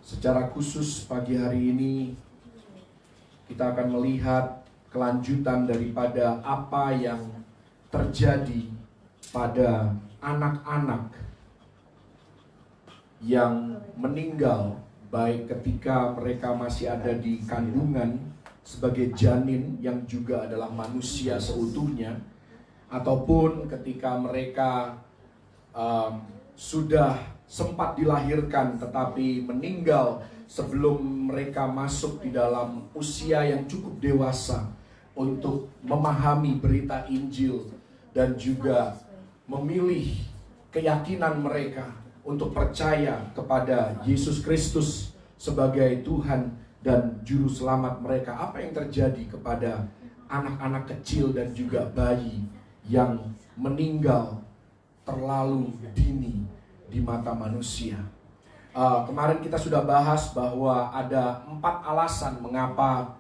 Secara khusus pagi hari ini kita akan melihat kelanjutan daripada apa yang terjadi pada anak-anak yang meninggal, baik ketika mereka masih ada di kandungan sebagai janin yang juga adalah manusia seutuhnya, ataupun ketika mereka sudah sempat dilahirkan tetapi meninggal sebelum mereka masuk di dalam usia yang cukup dewasa untuk memahami berita Injil dan juga memilih keyakinan mereka untuk percaya kepada Yesus Kristus sebagai Tuhan dan Juru Selamat mereka. Apa yang terjadi kepada anak-anak kecil dan juga bayi yang meninggal terlalu dini di mata manusia? Kemarin kita sudah bahas bahwa ada 4 alasan mengapa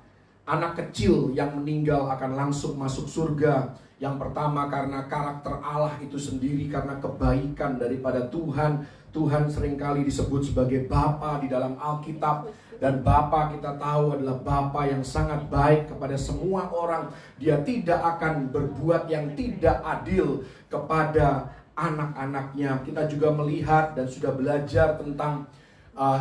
anak kecil yang meninggal akan langsung masuk surga. Yang pertama, karena karakter Allah itu sendiri, karena kebaikan daripada Tuhan. Tuhan seringkali disebut sebagai Bapa di dalam Alkitab. Dan Bapa kita tahu adalah Bapa yang sangat baik kepada semua orang. Dia tidak akan berbuat yang tidak adil kepada anak-anaknya. Kita juga melihat dan sudah belajar tentang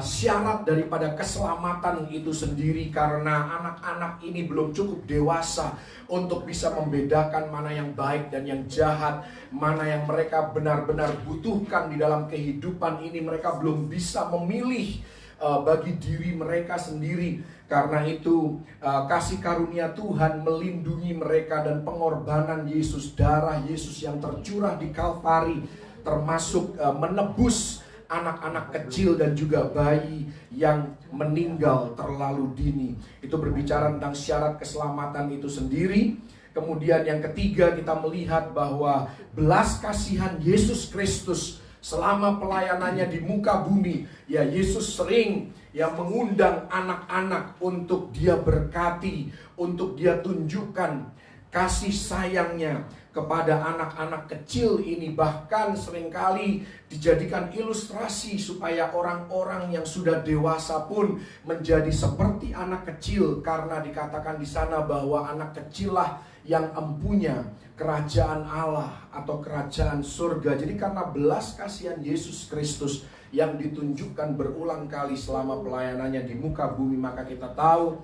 syarat daripada keselamatan itu sendiri, karena anak-anak ini belum cukup dewasa untuk bisa membedakan mana yang baik dan yang jahat, mana yang mereka benar-benar butuhkan di dalam kehidupan ini. Mereka belum bisa memilih bagi diri mereka sendiri. Karena itu kasih karunia Tuhan melindungi mereka, dan pengorbanan Yesus, darah Yesus yang tercurah di Kalvari, termasuk menebus anak-anak kecil dan juga bayi yang meninggal terlalu dini. Itu berbicara tentang syarat keselamatan itu sendiri. Kemudian yang ketiga, kita melihat bahwa belas kasihan Yesus Kristus selama pelayanannya di muka bumi. Ya, Yesus sering mengundang anak-anak untuk dia berkati, untuk dia tunjukkan kasih sayangnya kepada anak-anak kecil ini. Bahkan seringkali dijadikan ilustrasi supaya orang-orang yang sudah dewasa pun menjadi seperti anak kecil, karena dikatakan di sana bahwa anak kecil lah yang empunya kerajaan Allah atau kerajaan surga. Jadi karena belas kasihan Yesus Kristus yang ditunjukkan berulang kali selama pelayanannya di muka bumi, maka kita tahu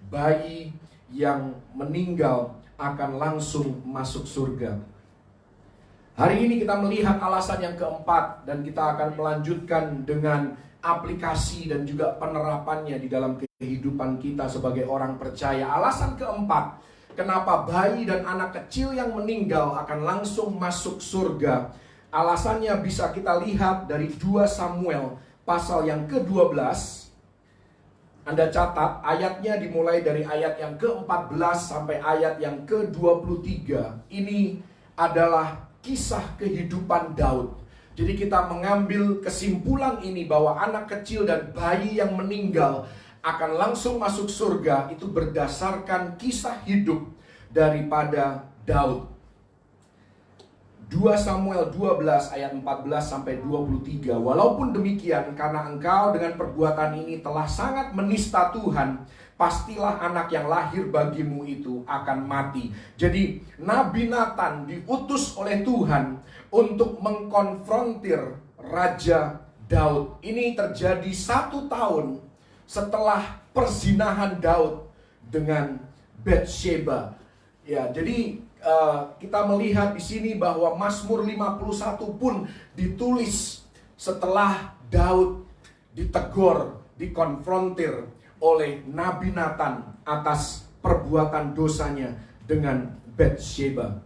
bayi yang meninggal akan langsung masuk surga. Hari ini kita melihat alasan yang keempat, dan kita akan melanjutkan dengan aplikasi dan juga penerapannya di dalam kehidupan kita sebagai orang percaya. Alasan keempat, kenapa bayi dan anak kecil yang meninggal akan langsung masuk surga. Alasannya bisa kita lihat dari 2 Samuel pasal yang ke-12. Anda catat, ayatnya dimulai dari ayat yang ke-14 sampai ayat yang ke-23. Ini adalah kisah kehidupan Daud. Jadi kita mengambil kesimpulan ini bahwa anak kecil dan bayi yang meninggal akan langsung masuk surga itu berdasarkan kisah hidup daripada Daud. 2 Samuel 12 ayat 14 sampai 23. Walaupun demikian, karena engkau dengan perbuatan ini telah sangat menista Tuhan, pastilah anak yang lahir bagimu itu akan mati. Jadi Nabi Nathan diutus oleh Tuhan untuk mengkonfrontir Raja Daud. Ini terjadi 1 tahun setelah perzinahan Daud dengan Bathsheba. Ya, jadi kita melihat di sini bahwa Mazmur 51 pun ditulis setelah Daud ditegur, dikonfrontir oleh Nabi Nathan atas perbuatan dosanya dengan Bathsheba.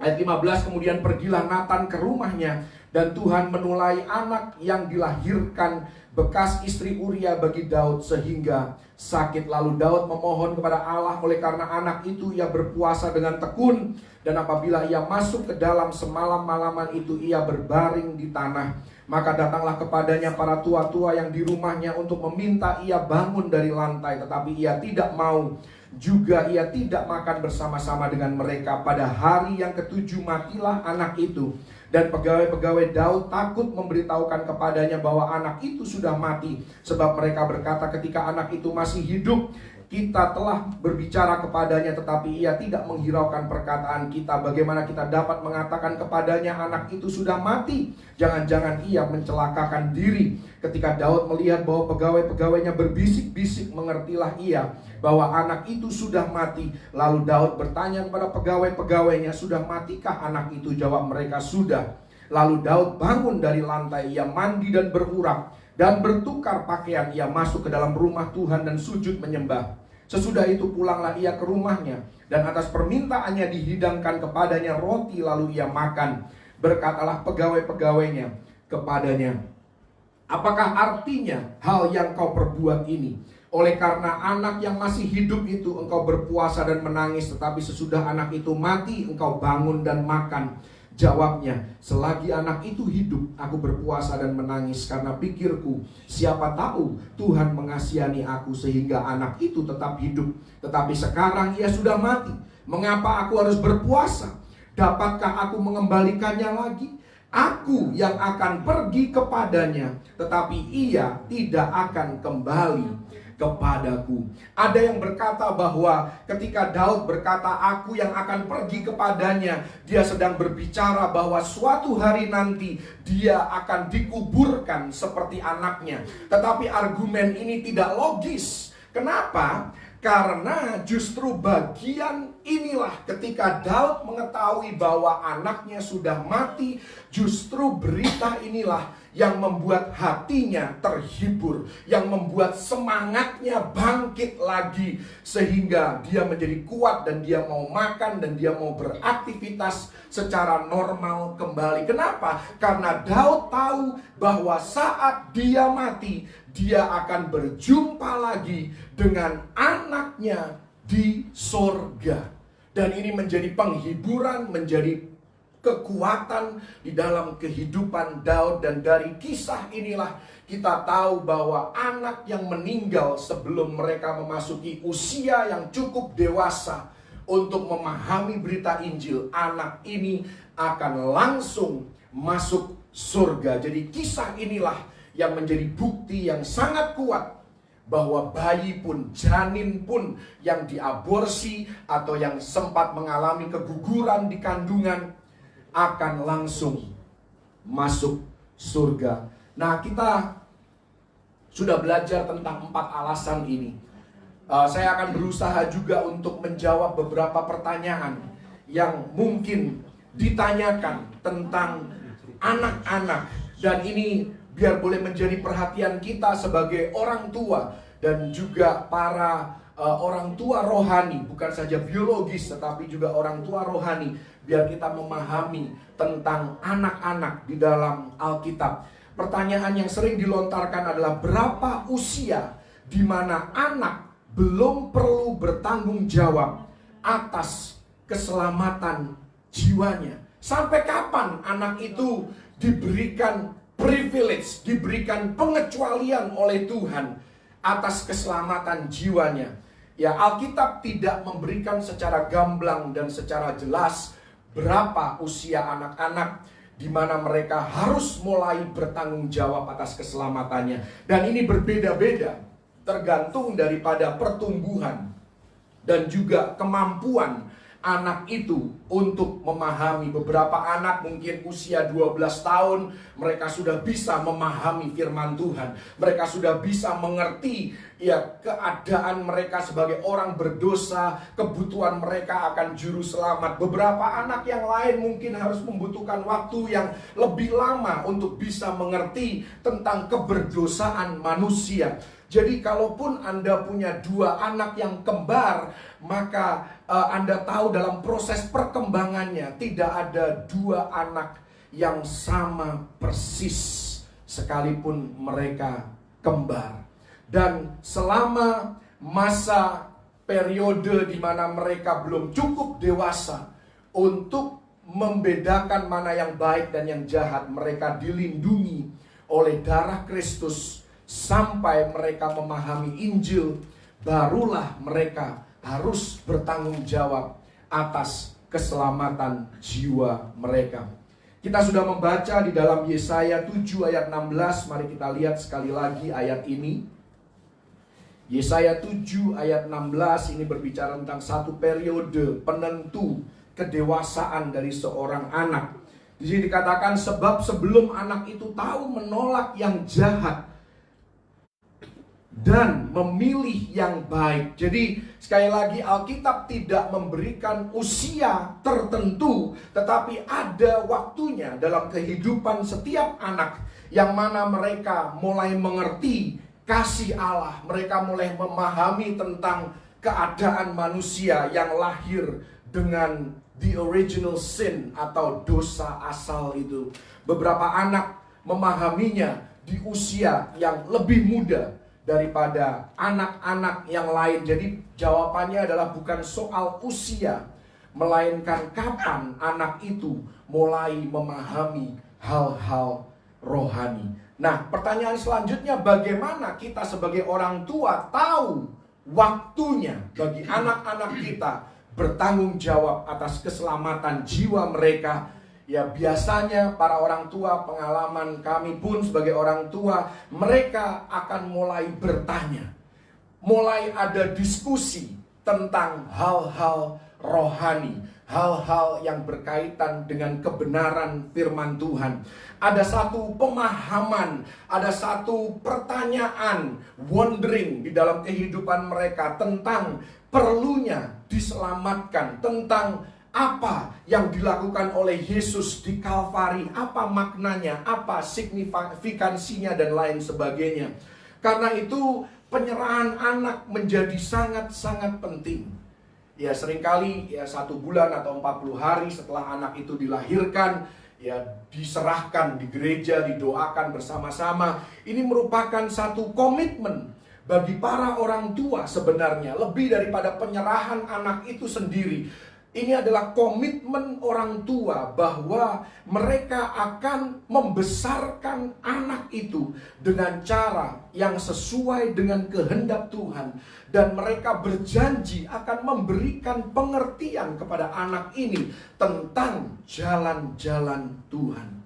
Ayat 15, kemudian pergilah Nathan ke rumahnya, dan Tuhan menulai anak yang dilahirkan bekas istri Uria bagi Daud sehingga sakit. Lalu Daud memohon kepada Allah, oleh karena anak itu ia berpuasa dengan tekun, dan apabila ia masuk ke dalam semalam-malaman itu ia berbaring di tanah. Maka datanglah kepadanya para tua-tua yang di rumahnya untuk meminta ia bangun dari lantai, tetapi ia tidak mau. juga ia tidak makan bersama-sama dengan mereka. Pada hari yang ketujuh matilah anak itu. Dan pegawai-pegawai Daud takut memberitahukan kepadanya bahwa anak itu sudah mati. Sebab mereka berkata, ketika anak itu masih hidup, kita telah berbicara kepadanya, tetapi ia tidak menghiraukan perkataan kita. Bagaimana kita dapat mengatakan kepadanya anak itu sudah mati? Jangan-jangan ia mencelakakan diri. Ketika Daud melihat bahwa pegawai-pegawainya berbisik-bisik, mengertilah ia bahwa anak itu sudah mati. Lalu Daud bertanya kepada pegawai-pegawainya, sudah matikah anak itu? Jawab mereka, sudah. Lalu Daud bangun dari lantai, ia mandi dan berurap dan bertukar pakaian. Ia masuk ke dalam rumah Tuhan dan sujud menyembah. Sesudah itu pulanglah ia ke rumahnya, dan atas permintaannya dihidangkan kepadanya roti, lalu ia makan. Berkatalah pegawai-pegawainya kepadanya, apakah artinya hal yang kau perbuat ini? Oleh karena anak yang masih hidup itu engkau berpuasa dan menangis, tetapi sesudah anak itu mati engkau bangun dan makan. Jawabnya, selagi anak itu hidup, aku berpuasa dan menangis karena pikirku, siapa tahu Tuhan mengasihani aku sehingga anak itu tetap hidup. Tetapi sekarang ia sudah mati. Mengapa aku harus berpuasa? Dapatkah aku mengembalikannya lagi? Aku yang akan pergi kepadanya, tetapi ia tidak akan kembali kepadaku. Ada yang berkata bahwa ketika Daud berkata aku yang akan pergi kepadanya, dia sedang berbicara bahwa suatu hari nanti dia akan dikuburkan seperti anaknya. Tetapi argumen ini tidak logis. Kenapa? Karena justru bagian inilah ketika Daud mengetahui bahwa anaknya sudah mati, justru berita inilah yang membuat hatinya terhibur, yang membuat semangatnya bangkit lagi, sehingga dia menjadi kuat dan dia mau makan dan dia mau beraktivitas secara normal kembali. Kenapa? Karena Daud tahu bahwa saat dia mati, dia akan berjumpa lagi dengan anaknya di sorga. Dan ini menjadi penghiburan, menjadi kekuatan di dalam kehidupan Daud. Dan dari kisah inilah kita tahu bahwa anak yang meninggal sebelum mereka memasuki usia yang cukup dewasa untuk memahami berita Injil, anak ini akan langsung masuk surga. Jadi kisah inilah yang menjadi bukti yang sangat kuat bahwa bayi pun, janin pun yang diaborsi atau yang sempat mengalami keguguran di kandungan akan langsung masuk surga. Nah, kita sudah belajar tentang 4 alasan ini. Saya akan berusaha juga untuk menjawab beberapa pertanyaan yang mungkin ditanyakan tentang anak-anak. Dan ini biar boleh menjadi perhatian kita sebagai orang tua dan juga para orang tua rohani, bukan saja biologis tetapi juga orang tua rohani, biar kita memahami tentang anak-anak di dalam Alkitab. Pertanyaan yang sering dilontarkan adalah berapa usia di mana anak belum perlu bertanggung jawab atas keselamatan jiwanya? Sampai kapan anak itu diberikan privilege, diberikan pengecualian oleh Tuhan atas keselamatan jiwanya? Ya, Alkitab tidak memberikan secara gamblang dan secara jelas berapa usia anak-anak di mana mereka harus mulai bertanggung jawab atas keselamatannya. Dan ini berbeda-beda tergantung daripada pertumbuhan dan juga kemampuan anak itu untuk memahami. Beberapa anak mungkin usia 12 tahun mereka sudah bisa memahami firman Tuhan. Mereka sudah bisa mengerti ya keadaan mereka sebagai orang berdosa, kebutuhan mereka akan juru selamat. Beberapa anak yang lain mungkin harus membutuhkan waktu yang lebih lama untuk bisa mengerti tentang keberdosaan manusia. Jadi kalaupun Anda punya 2 anak yang kembar, maka Anda tahu dalam proses perkembangannya tidak ada 2 anak yang sama persis sekalipun mereka kembar. Dan selama masa periode di mana mereka belum cukup dewasa untuk membedakan mana yang baik dan yang jahat, mereka dilindungi oleh darah Kristus. Sampai mereka memahami Injil, barulah mereka harus bertanggung jawab atas keselamatan jiwa mereka. Kita sudah membaca di dalam Yesaya 7 ayat 16. Mari kita lihat sekali lagi ayat ini. Yesaya 7 ayat 16 ini berbicara tentang satu periode penentu kedewasaan dari seorang anak. Di sini dikatakan, sebab sebelum anak itu tahu menolak yang jahat dan memilih yang baik. Jadi sekali lagi Alkitab tidak memberikan usia tertentu, tetapi ada waktunya dalam kehidupan setiap anak yang mana mereka mulai mengerti kasih Allah. Mereka mulai memahami tentang keadaan manusia yang lahir dengan the original sin atau dosa asal itu. Beberapa anak memahaminya di usia yang lebih muda daripada anak-anak yang lain. Jadi jawabannya adalah bukan soal usia, melainkan kapan anak itu mulai memahami hal-hal rohani. Nah, pertanyaan selanjutnya, bagaimana kita sebagai orang tua tahu waktunya bagi anak-anak kita bertanggung jawab atas keselamatan jiwa mereka? Ya, biasanya para orang tua, pengalaman kami pun sebagai orang tua, mereka akan mulai bertanya, mulai ada diskusi tentang hal-hal rohani, hal-hal yang berkaitan dengan kebenaran firman Tuhan. Ada satu pemahaman, ada satu pertanyaan, wondering di dalam kehidupan mereka tentang perlunya diselamatkan, tentang apa yang dilakukan oleh Yesus di Kalvari, apa maknanya, apa signifikansinya, dan lain sebagainya. Karena itu penyerahan anak menjadi sangat-sangat penting. Ya, seringkali ya 1 bulan atau 40 hari setelah anak itu dilahirkan, ya diserahkan di gereja, didoakan bersama-sama. Ini merupakan satu komitmen bagi para orang tua sebenarnya, lebih daripada penyerahan anak itu sendiri. Ini adalah komitmen orang tua bahwa mereka akan membesarkan anak itu dengan cara yang sesuai dengan kehendak Tuhan. Dan mereka berjanji akan memberikan pengertian kepada anak ini tentang jalan-jalan Tuhan.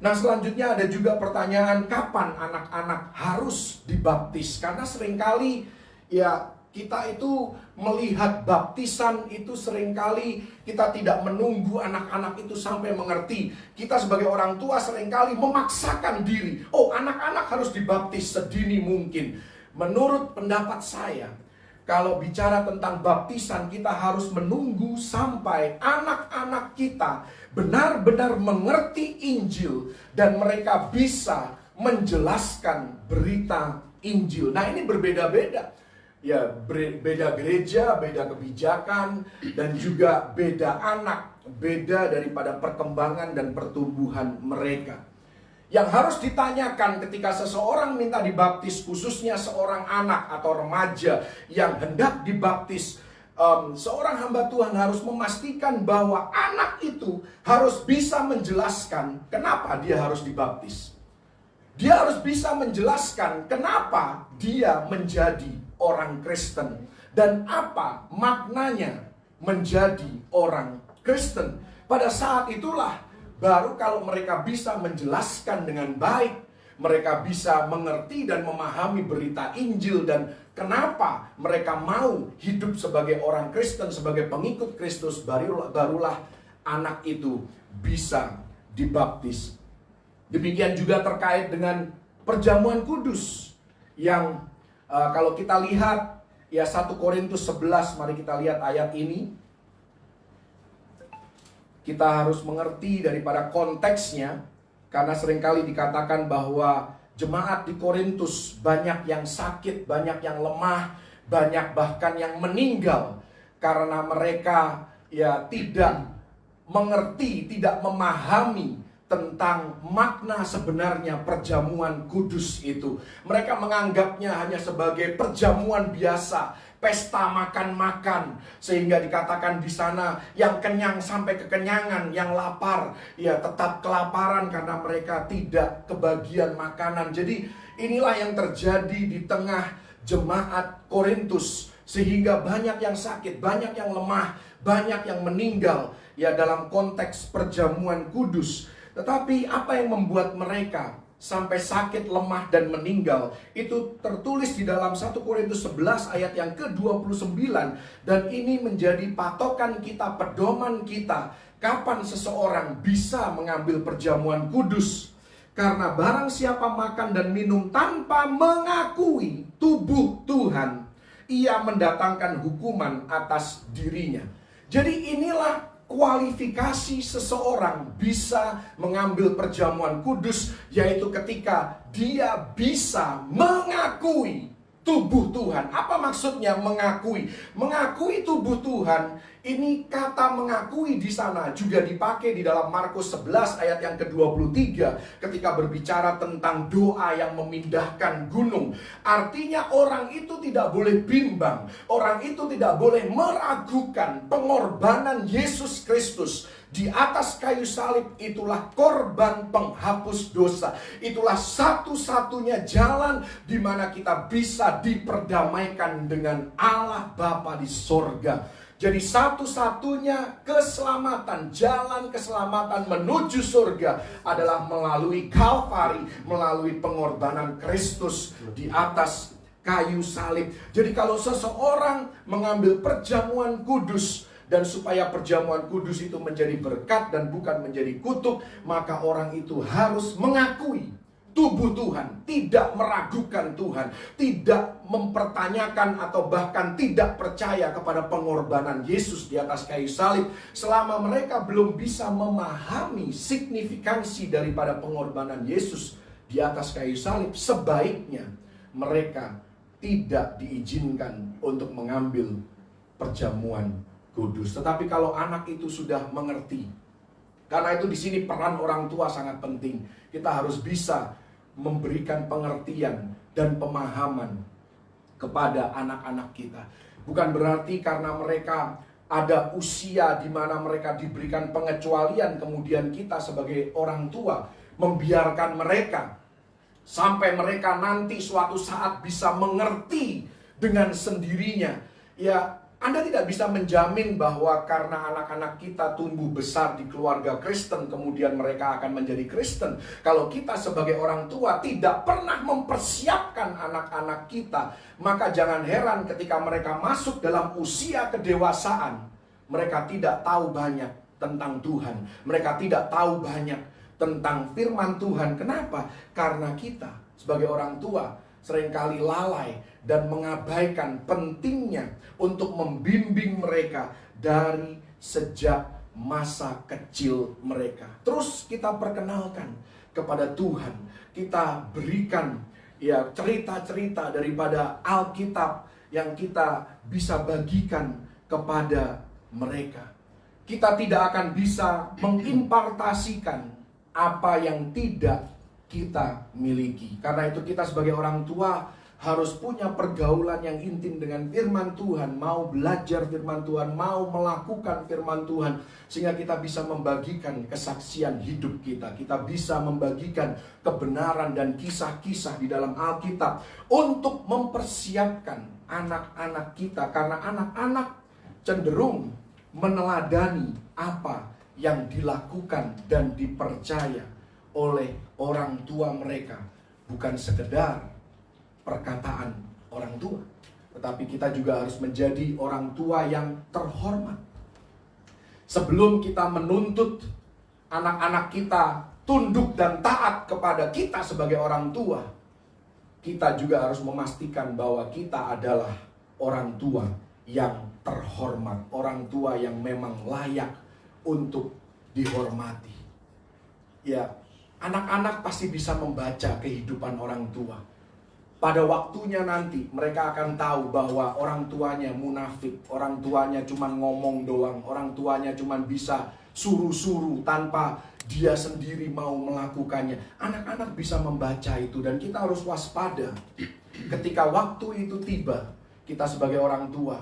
Nah, selanjutnya ada juga pertanyaan, kapan anak-anak harus dibaptis? Karena seringkali ya kita itu melihat baptisan itu seringkali kita tidak menunggu anak-anak itu sampai mengerti. Kita sebagai orang tua seringkali memaksakan diri. Oh, anak-anak harus dibaptis sedini mungkin. Menurut pendapat saya, kalau bicara tentang baptisan, kita harus menunggu sampai anak-anak kita benar-benar mengerti Injil dan mereka bisa menjelaskan berita Injil. Nah, ini berbeda-beda. Ya, beda gereja, beda kebijakan, dan juga beda anak, beda daripada perkembangan dan pertumbuhan mereka. Yang harus ditanyakan ketika seseorang minta dibaptis, khususnya seorang anak atau remaja yang hendak dibaptis, seorang hamba Tuhan harus memastikan bahwa anak itu harus bisa menjelaskan kenapa dia harus dibaptis. Dia harus bisa menjelaskan kenapa dia menjadi orang Kristen dan apa maknanya menjadi orang Kristen. Pada saat itulah baru kalau mereka bisa menjelaskan dengan baik, mereka bisa mengerti dan memahami berita Injil dan kenapa mereka mau hidup sebagai orang Kristen, sebagai pengikut Kristus, barulah anak itu bisa dibaptis. Demikian juga terkait dengan perjamuan kudus yang kalau kita lihat ya 1 Korintus 11, mari kita lihat ayat ini. Kita harus mengerti daripada konteksnya, karena seringkali dikatakan bahwa jemaat di Korintus banyak yang sakit, banyak yang lemah, banyak bahkan yang meninggal karena mereka ya tidak mengerti, tidak memahami tentang makna sebenarnya perjamuan kudus itu. Mereka menganggapnya hanya sebagai perjamuan biasa, pesta makan-makan, sehingga dikatakan di sana yang kenyang sampai kekenyangan, yang lapar ya tetap kelaparan karena mereka tidak kebagian makanan. Jadi inilah yang terjadi di tengah jemaat Korintus Sehingga banyak yang sakit, banyak yang lemah, banyak yang meninggal ya dalam konteks perjamuan kudus. Tetapi apa yang membuat mereka sampai sakit, lemah, dan meninggal? Itu tertulis di dalam 1 Korintus 11 ayat yang ke-29. Dan ini menjadi patokan kita, pedoman kita, kapan seseorang bisa mengambil perjamuan kudus. Karena barang siapa makan dan minum tanpa mengakui tubuh Tuhan, ia mendatangkan hukuman atas dirinya. Jadi inilah kualifikasi seseorang bisa mengambil perjamuan kudus, yaitu ketika dia bisa mengakui tubuh Tuhan. Apa maksudnya mengakui? Mengakui tubuh Tuhan, ini kata mengakui di sana juga dipakai di dalam Markus 11 ayat yang ke-23 ketika berbicara tentang doa yang memindahkan gunung. Artinya orang itu tidak boleh bimbang, orang itu tidak boleh meragukan pengorbanan Yesus Kristus di atas kayu salib. Itulah korban penghapus dosa. Itulah satu-satunya jalan di mana kita bisa diperdamaikan dengan Allah Bapa di sorga. Jadi satu-satunya keselamatan, jalan keselamatan menuju surga adalah melalui Kalvari, melalui pengorbanan Kristus di atas kayu salib. Jadi kalau seseorang mengambil perjamuan kudus, dan supaya perjamuan kudus itu menjadi berkat dan bukan menjadi kutuk, maka orang itu harus mengakui tubuh Tuhan, tidak meragukan Tuhan, tidak mempertanyakan atau bahkan tidak percaya kepada pengorbanan Yesus di atas kayu salib. Selama mereka belum bisa memahami signifikansi daripada pengorbanan Yesus di atas kayu salib, sebaiknya mereka tidak diizinkan untuk mengambil perjamuan kudus. Tetapi kalau anak itu sudah mengerti, karena itu di sini peran orang tua sangat penting. Kita harus bisa memberikan pengertian dan pemahaman kepada anak-anak kita. Bukan berarti karena mereka ada usia di mana mereka diberikan pengecualian, kemudian kita sebagai orang tua membiarkan mereka sampai mereka nanti suatu saat bisa mengerti dengan sendirinya. Ya, Anda tidak bisa menjamin bahwa karena anak-anak kita tumbuh besar di keluarga Kristen, kemudian mereka akan menjadi Kristen. Kalau kita sebagai orang tua tidak pernah mempersiapkan anak-anak kita, maka jangan heran ketika mereka masuk dalam usia kedewasaan, mereka tidak tahu banyak tentang Tuhan. Mereka tidak tahu banyak tentang firman Tuhan. Kenapa? Karena kita sebagai orang tua seringkali lalai dan mengabaikan pentingnya untuk membimbing mereka dari sejak masa kecil mereka. Terus kita perkenalkan kepada Tuhan, kita berikan ya cerita-cerita daripada Alkitab yang kita bisa bagikan kepada mereka. Kita tidak akan bisa mengimpartasikan apa yang tidak kita miliki. Karena itu kita sebagai orang tua harus punya pergaulan yang intim dengan firman Tuhan, mau belajar firman Tuhan, mau melakukan firman Tuhan, sehingga kita bisa membagikan kesaksian hidup kita. Kita bisa membagikan kebenaran dan kisah-kisah di dalam Alkitab untuk mempersiapkan anak-anak kita, karena anak-anak cenderung meneladani apa yang dilakukan dan dipercaya oleh orang tua mereka, bukan sekedar perkataan orang tua, tetapi kita juga harus menjadi orang tua yang terhormat. Sebelum kita menuntut anak-anak kita tunduk dan taat kepada kita sebagai orang tua, kita juga harus memastikan bahwa kita adalah orang tua yang terhormat, orang tua yang memang layak untuk dihormati. Ya, anak-anak pasti bisa membaca kehidupan orang tua. Pada waktunya nanti mereka akan tahu bahwa orang tuanya munafik, orang tuanya cuma ngomong doang, orang tuanya cuma bisa suruh-suruh tanpa dia sendiri mau melakukannya. Anak-anak bisa membaca itu dan kita harus waspada. Ketika waktu itu tiba, kita sebagai orang tua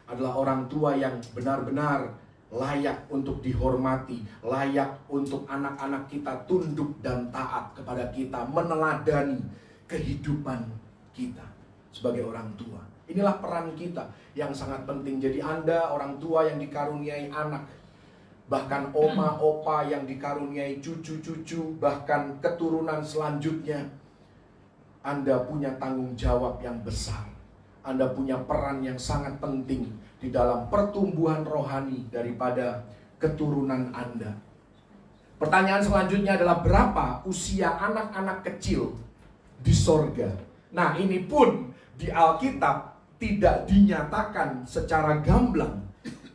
adalah orang tua yang benar-benar layak untuk dihormati, layak untuk anak-anak kita tunduk dan taat kepada kita, meneladani kehidupan kita. sebagai orang tua. Inilah peran kita yang sangat penting. Jadi Anda orang tua yang dikaruniai anak, bahkan oma, opa yang dikaruniai cucu-cucu, bahkan keturunan selanjutnya, Anda punya tanggung jawab yang besar. Anda punya peran yang sangat penting di dalam pertumbuhan rohani daripada keturunan Anda. Pertanyaan selanjutnya adalah berapa usia anak-anak kecil di sorga? Nah, ini pun di Alkitab tidak dinyatakan secara gamblang.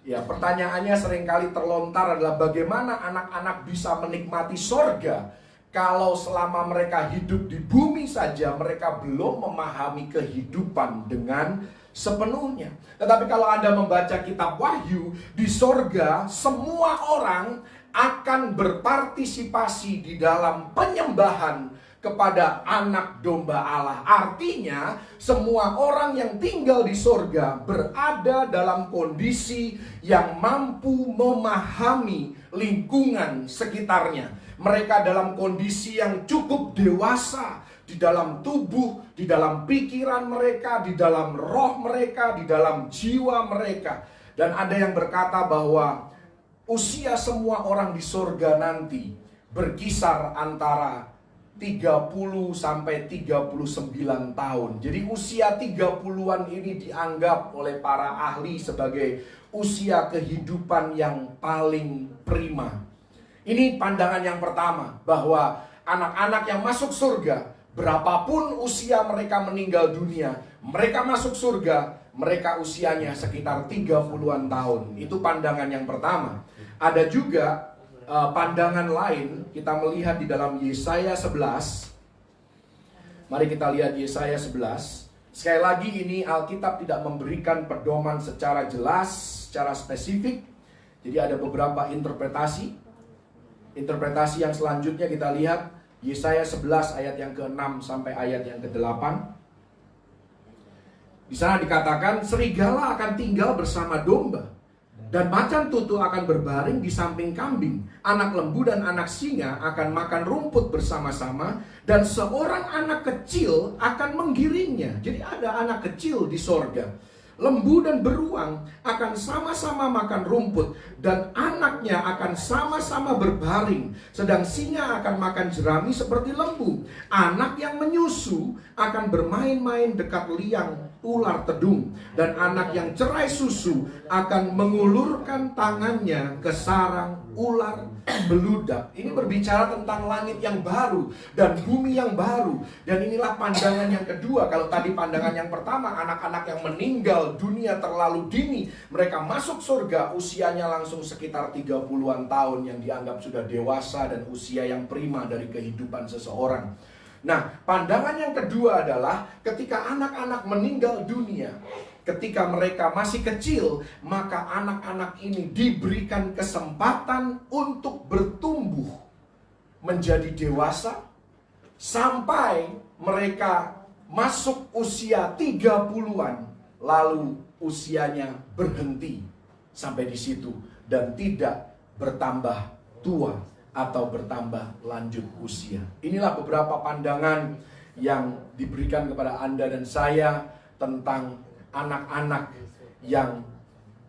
Ya, pertanyaannya seringkali terlontar adalah bagaimana anak-anak bisa menikmati sorga kalau selama mereka hidup di bumi saja mereka belum memahami kehidupan dengan sepenuhnya. Tetapi kalau Anda membaca kitab Wahyu, di sorga semua orang akan berpartisipasi di dalam penyembahan kepada anak domba Allah. Artinya semua orang yang tinggal di sorga berada dalam kondisi yang mampu memahami lingkungan sekitarnya. Mereka dalam kondisi yang cukup dewasa di dalam tubuh, di dalam pikiran mereka, di dalam roh mereka, di dalam jiwa mereka. Dan ada yang berkata bahwa usia semua orang di sorga nanti berkisar antara 30 sampai 39 tahun. Jadi usia 30-an ini dianggap oleh para ahli sebagai usia kehidupan yang paling prima. Ini pandangan yang pertama, bahwa anak-anak yang masuk surga, berapapun usia mereka meninggal dunia, mereka masuk surga, mereka usianya sekitar 30-an tahun. Itu pandangan yang pertama. Ada juga pandangan lain, kita melihat di dalam Yesaya 11. Mari kita lihat Yesaya 11. Sekali lagi ini Alkitab tidak memberikan pedoman secara jelas, secara spesifik. Jadi ada beberapa interpretasi. Interpretasi yang selanjutnya kita lihat Yesaya 11 ayat yang ke-6 sampai ayat yang ke-8. Di sana dikatakan, serigala akan tinggal bersama domba, dan macan tutul akan berbaring di samping kambing. Anak lembu dan anak singa akan makan rumput bersama-sama, dan seorang anak kecil akan menggiringnya. Jadi ada anak kecil di sorga. Lembu dan beruang akan sama-sama makan rumput, dan anaknya akan sama-sama berbaring. Sedang singa akan makan jerami seperti lembu. Anak yang menyusu akan bermain-main dekat liang ular tedung, dan anak yang cerai susu akan mengulurkan tangannya ke sarang ular beludak. Ini berbicara tentang langit yang baru dan bumi yang baru. Dan inilah pandangan yang kedua. Kalau tadi pandangan yang pertama, anak-anak yang meninggal dunia terlalu dini, mereka masuk surga usianya langsung sekitar 30-an tahun, yang dianggap sudah dewasa dan usia yang prima dari kehidupan seseorang. Nah, pandangan yang kedua adalah ketika anak-anak meninggal dunia, ketika mereka masih kecil, maka anak-anak ini diberikan kesempatan untuk bertumbuh menjadi dewasa sampai mereka masuk usia 30-an, lalu usianya berhenti sampai di situ dan tidak bertambah tua atau bertambah lanjut usia. Inilah beberapa pandangan yang diberikan kepada Anda dan saya tentang anak-anak yang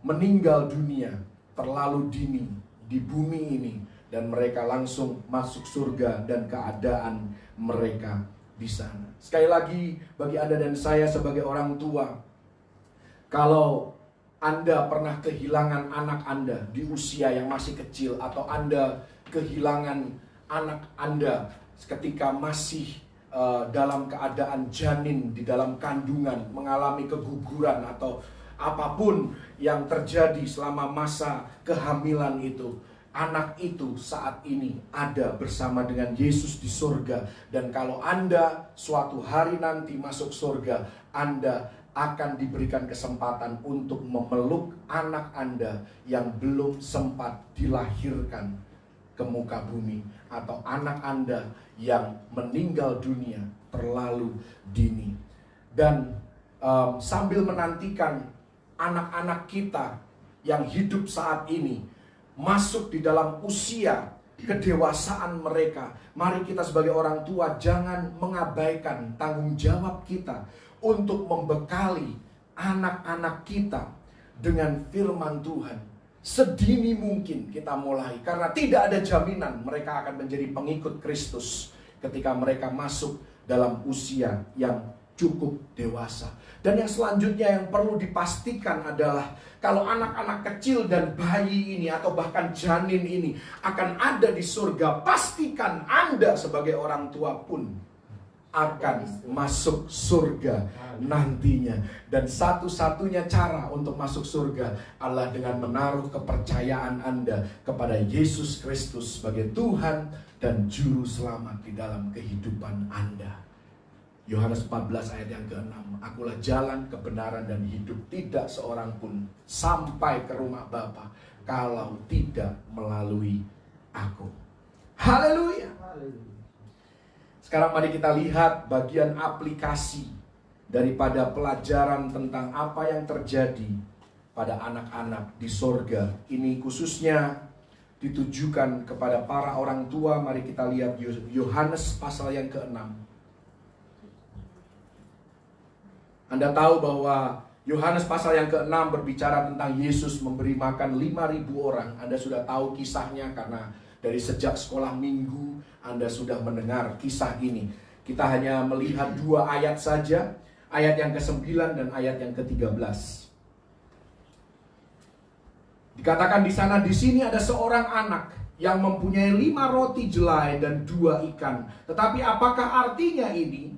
meninggal dunia terlalu dini di bumi ini, dan mereka langsung masuk surga dan keadaan mereka di sana. Sekali lagi, bagi Anda dan saya sebagai orang tua, kalau Anda pernah kehilangan anak Anda di usia yang masih kecil, atau Anda kehilangan anak Anda ketika masih dalam keadaan janin, di dalam kandungan, mengalami keguguran atau apapun yang terjadi selama masa kehamilan itu, anak itu saat ini ada bersama dengan Yesus di surga. Dan kalau Anda suatu hari nanti masuk surga, Anda akan diberikan kesempatan untuk memeluk anak Anda yang belum sempat dilahirkan ke muka bumi, atau anak Anda yang meninggal dunia terlalu dini. Dan sambil menantikan anak-anak kita yang hidup saat ini masuk di dalam usia kedewasaan mereka, mari kita sebagai orang tua jangan mengabaikan tanggung jawab kita untuk membekali anak-anak kita dengan firman Tuhan. Sedini mungkin kita mulai, karena tidak ada jaminan mereka akan menjadi pengikut Kristus ketika mereka masuk dalam usia yang cukup dewasa. Dan yang selanjutnya yang perlu dipastikan adalah kalau anak-anak kecil dan bayi ini atau bahkan janin ini akan ada di surga, pastikan Anda sebagai orang tua pun akan masuk surga nantinya. Dan satu-satunya cara untuk masuk surga adalah dengan menaruh kepercayaan Anda kepada Yesus Kristus sebagai Tuhan dan Juru Selamat di dalam kehidupan Anda. Yohanes 14 ayat yang ke-6, akulah jalan, kebenaran, dan hidup. Tidak seorang pun sampai ke rumah Bapa kalau tidak melalui aku. Haleluya. Sekarang mari kita lihat bagian aplikasi daripada pelajaran tentang apa yang terjadi pada anak-anak di sorga. Ini khususnya ditujukan kepada para orang tua. Mari kita lihat Yohanes pasal yang ke-6. Anda tahu bahwa Yohanes pasal yang ke-6 berbicara tentang Yesus memberi makan 5.000 orang. Anda sudah tahu kisahnya karena dari sejak sekolah minggu Anda sudah mendengar kisah ini. Kita hanya melihat 2 ayat saja, ayat yang ke-9 dan ayat yang ke-13. Dikatakan di sana, di sini ada seorang anak yang mempunyai 5 roti jelai dan 2 ikan. Tetapi apakah artinya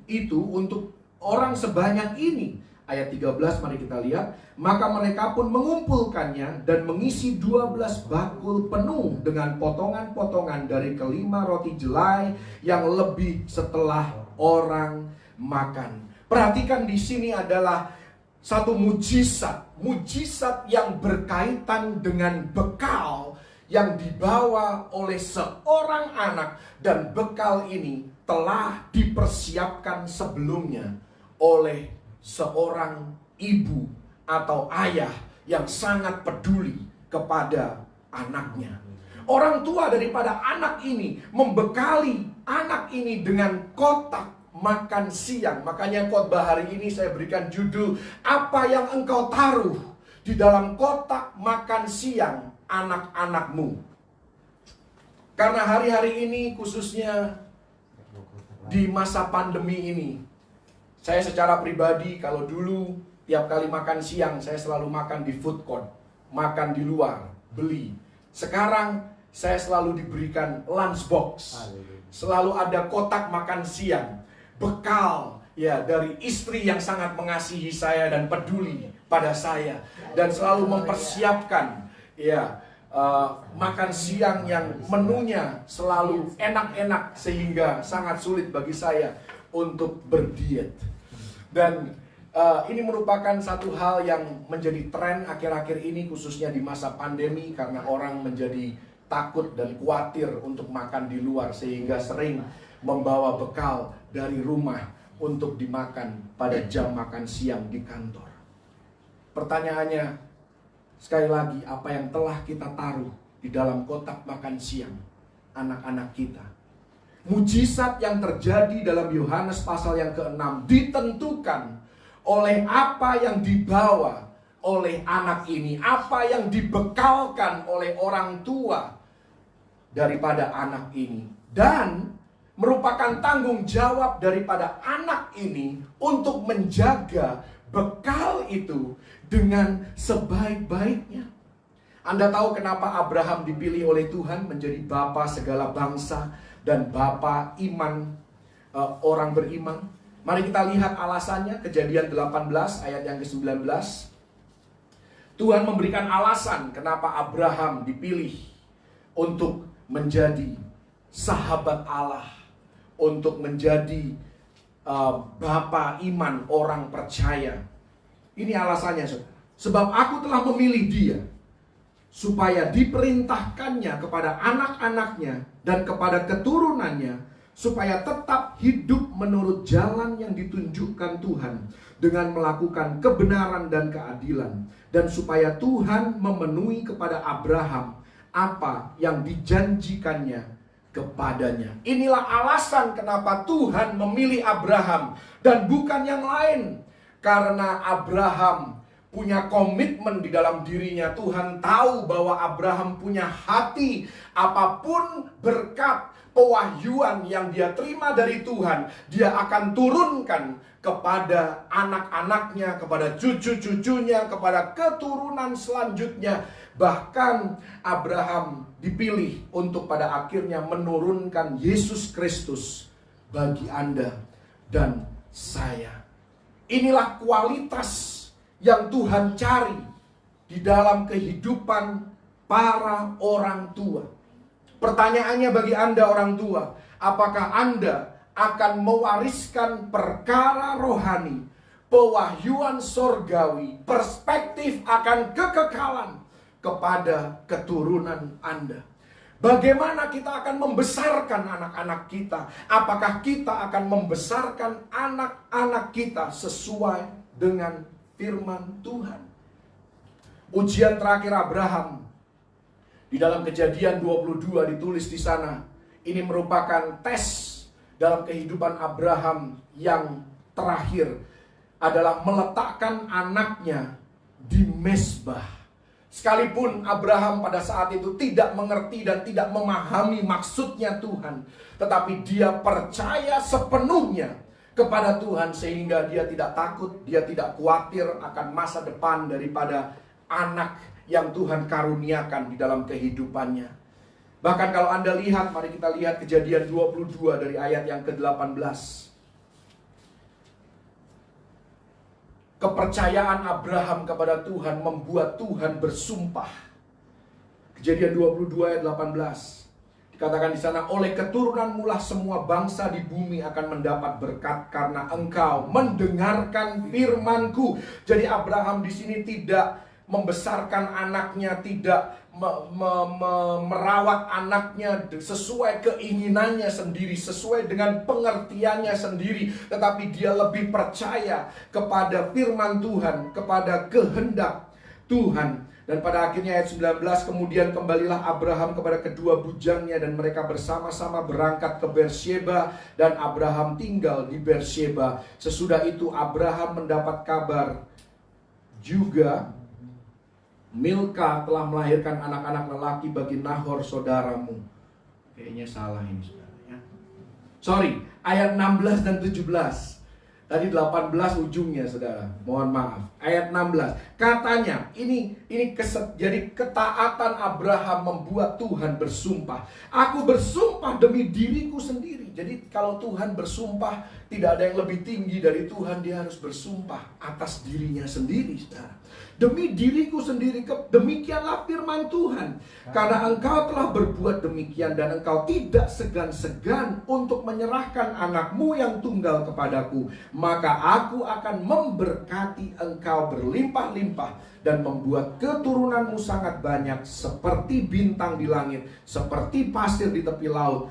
itu untuk orang sebanyak ini? Ayat 13 mari kita lihat. Maka mereka pun mengumpulkannya dan mengisi 12 bakul penuh dengan potongan-potongan dari ke-5 roti jelai yang lebih setelah orang makan. Perhatikan di sini adalah satu mujizat yang berkaitan dengan bekal yang dibawa oleh seorang anak, dan bekal ini telah dipersiapkan sebelumnya oleh seorang ibu atau ayah yang sangat peduli kepada anaknya. Orang tua daripada anak ini membekali anak ini dengan kotak makan siang. Makanya khotbah hari ini saya berikan judul, apa yang engkau taruh di dalam kotak makan siang anak-anakmu. Karena hari-hari ini khususnya di masa pandemi ini, saya secara pribadi kalau dulu tiap kali makan siang saya selalu makan di food court, makan di luar, beli. Sekarang saya selalu diberikan lunchbox, selalu ada kotak makan siang, bekal ya dari istri yang sangat mengasihi saya dan peduli pada saya, dan selalu mempersiapkan ya makan siang yang menunya selalu enak-enak sehingga sangat sulit bagi saya untuk berdiet. Dan ini merupakan satu hal yang menjadi tren akhir-akhir ini, khususnya di masa pandemi, karena orang menjadi takut dan khawatir untuk makan di luar, sehingga sering membawa bekal dari rumah untuk dimakan pada jam makan siang di kantor. Pertanyaannya, sekali lagi, apa yang telah kita taruh di dalam kotak makan siang anak-anak kita? Mujizat yang terjadi dalam Yohanes pasal yang ke-6 ditentukan oleh apa yang dibawa oleh anak ini, apa yang dibekalkan oleh orang tua daripada anak ini, dan merupakan tanggung jawab daripada anak ini untuk menjaga bekal itu dengan sebaik-baiknya. Anda tahu kenapa Abraham dipilih oleh Tuhan menjadi bapa segala bangsa dan bapa iman, orang beriman? Mari kita lihat alasannya. Kejadian 18 ayat yang ke-19. Tuhan memberikan alasan kenapa Abraham dipilih untuk menjadi sahabat Allah, untuk menjadi bapa iman orang percaya. Ini alasannya, saudara. Sebab aku telah memilih dia supaya diperintahkannya kepada anak-anaknya dan kepada keturunannya, supaya tetap hidup menurut jalan yang ditunjukkan Tuhan dengan melakukan kebenaran dan keadilan, dan supaya Tuhan memenuhi kepada Abraham apa yang dijanjikannya kepadanya. Inilah alasan kenapa Tuhan memilih Abraham dan bukan yang lain. Karena Abraham punya komitmen di dalam dirinya. Tuhan tahu bahwa Abraham punya hati. Apapun berkat pewahyuan yang dia terima dari Tuhan, dia akan turunkan kepada anak-anaknya, kepada cucu-cucunya, kepada keturunan selanjutnya. Bahkan Abraham dipilih untuk pada akhirnya menurunkan Yesus Kristus bagi Anda dan saya. Inilah kualitas yang Tuhan cari di dalam kehidupan para orang tua. Pertanyaannya bagi Anda orang tua, apakah Anda akan mewariskan perkara rohani, pewahyuan sorgawi, perspektif akan kekekalan kepada keturunan Anda? Bagaimana kita akan membesarkan anak-anak kita? Apakah kita akan membesarkan anak-anak kita sesuai dengan firman Tuhan? Ujian terakhir Abraham di dalam Kejadian 22 ditulis di sana. Ini merupakan tes dalam kehidupan Abraham yang terakhir, adalah meletakkan anaknya di mezbah. Sekalipun Abraham pada saat itu tidak mengerti dan tidak memahami maksudnya Tuhan, tetapi dia percaya sepenuhnya kepada Tuhan sehingga dia tidak takut, dia tidak khawatir akan masa depan daripada anak yang Tuhan karuniakan di dalam kehidupannya. Bahkan kalau Anda lihat, mari kita lihat Kejadian 22 dari ayat yang ke-18. Kepercayaan Abraham kepada Tuhan membuat Tuhan bersumpah. Kejadian 22 ayat 18. Dikatakan di sana, oleh keturunanmu lah semua bangsa di bumi akan mendapat berkat karena engkau mendengarkan firmanku. Jadi Abraham di sini tidak membesarkan anaknya, tidak merawat anaknya sesuai keinginannya sendiri, sesuai dengan pengertiannya sendiri, tetapi dia lebih percaya kepada firman Tuhan, kepada kehendak Tuhan. Dan pada akhirnya ayat 19, kemudian kembalilah Abraham kepada kedua bujangnya dan mereka bersama-sama berangkat ke Beersheba dan Abraham tinggal di Beersheba. Sesudah itu Abraham mendapat kabar juga Milka telah melahirkan anak-anak lelaki bagi Nahor saudaramu. Kayaknya salah ini saudara ya. Sorry, ayat 16 dan 17. Tadi 18 ujungnya saudara. Mohon maaf. Ayat 16. Katanya, jadi ketaatan Abraham membuat Tuhan bersumpah. Aku bersumpah demi diriku sendiri. Jadi kalau Tuhan bersumpah, tidak ada yang lebih tinggi dari Tuhan. Dia harus bersumpah atas dirinya sendiri saudara. Demi diriku sendiri, demikianlah firman Tuhan. Karena engkau telah berbuat demikian dan engkau tidak segan-segan untuk menyerahkan anakmu yang tunggal kepadaku, maka aku akan memberkati engkau berlimpah-limpah dan membuat keturunanmu sangat banyak seperti bintang di langit, seperti pasir di tepi laut.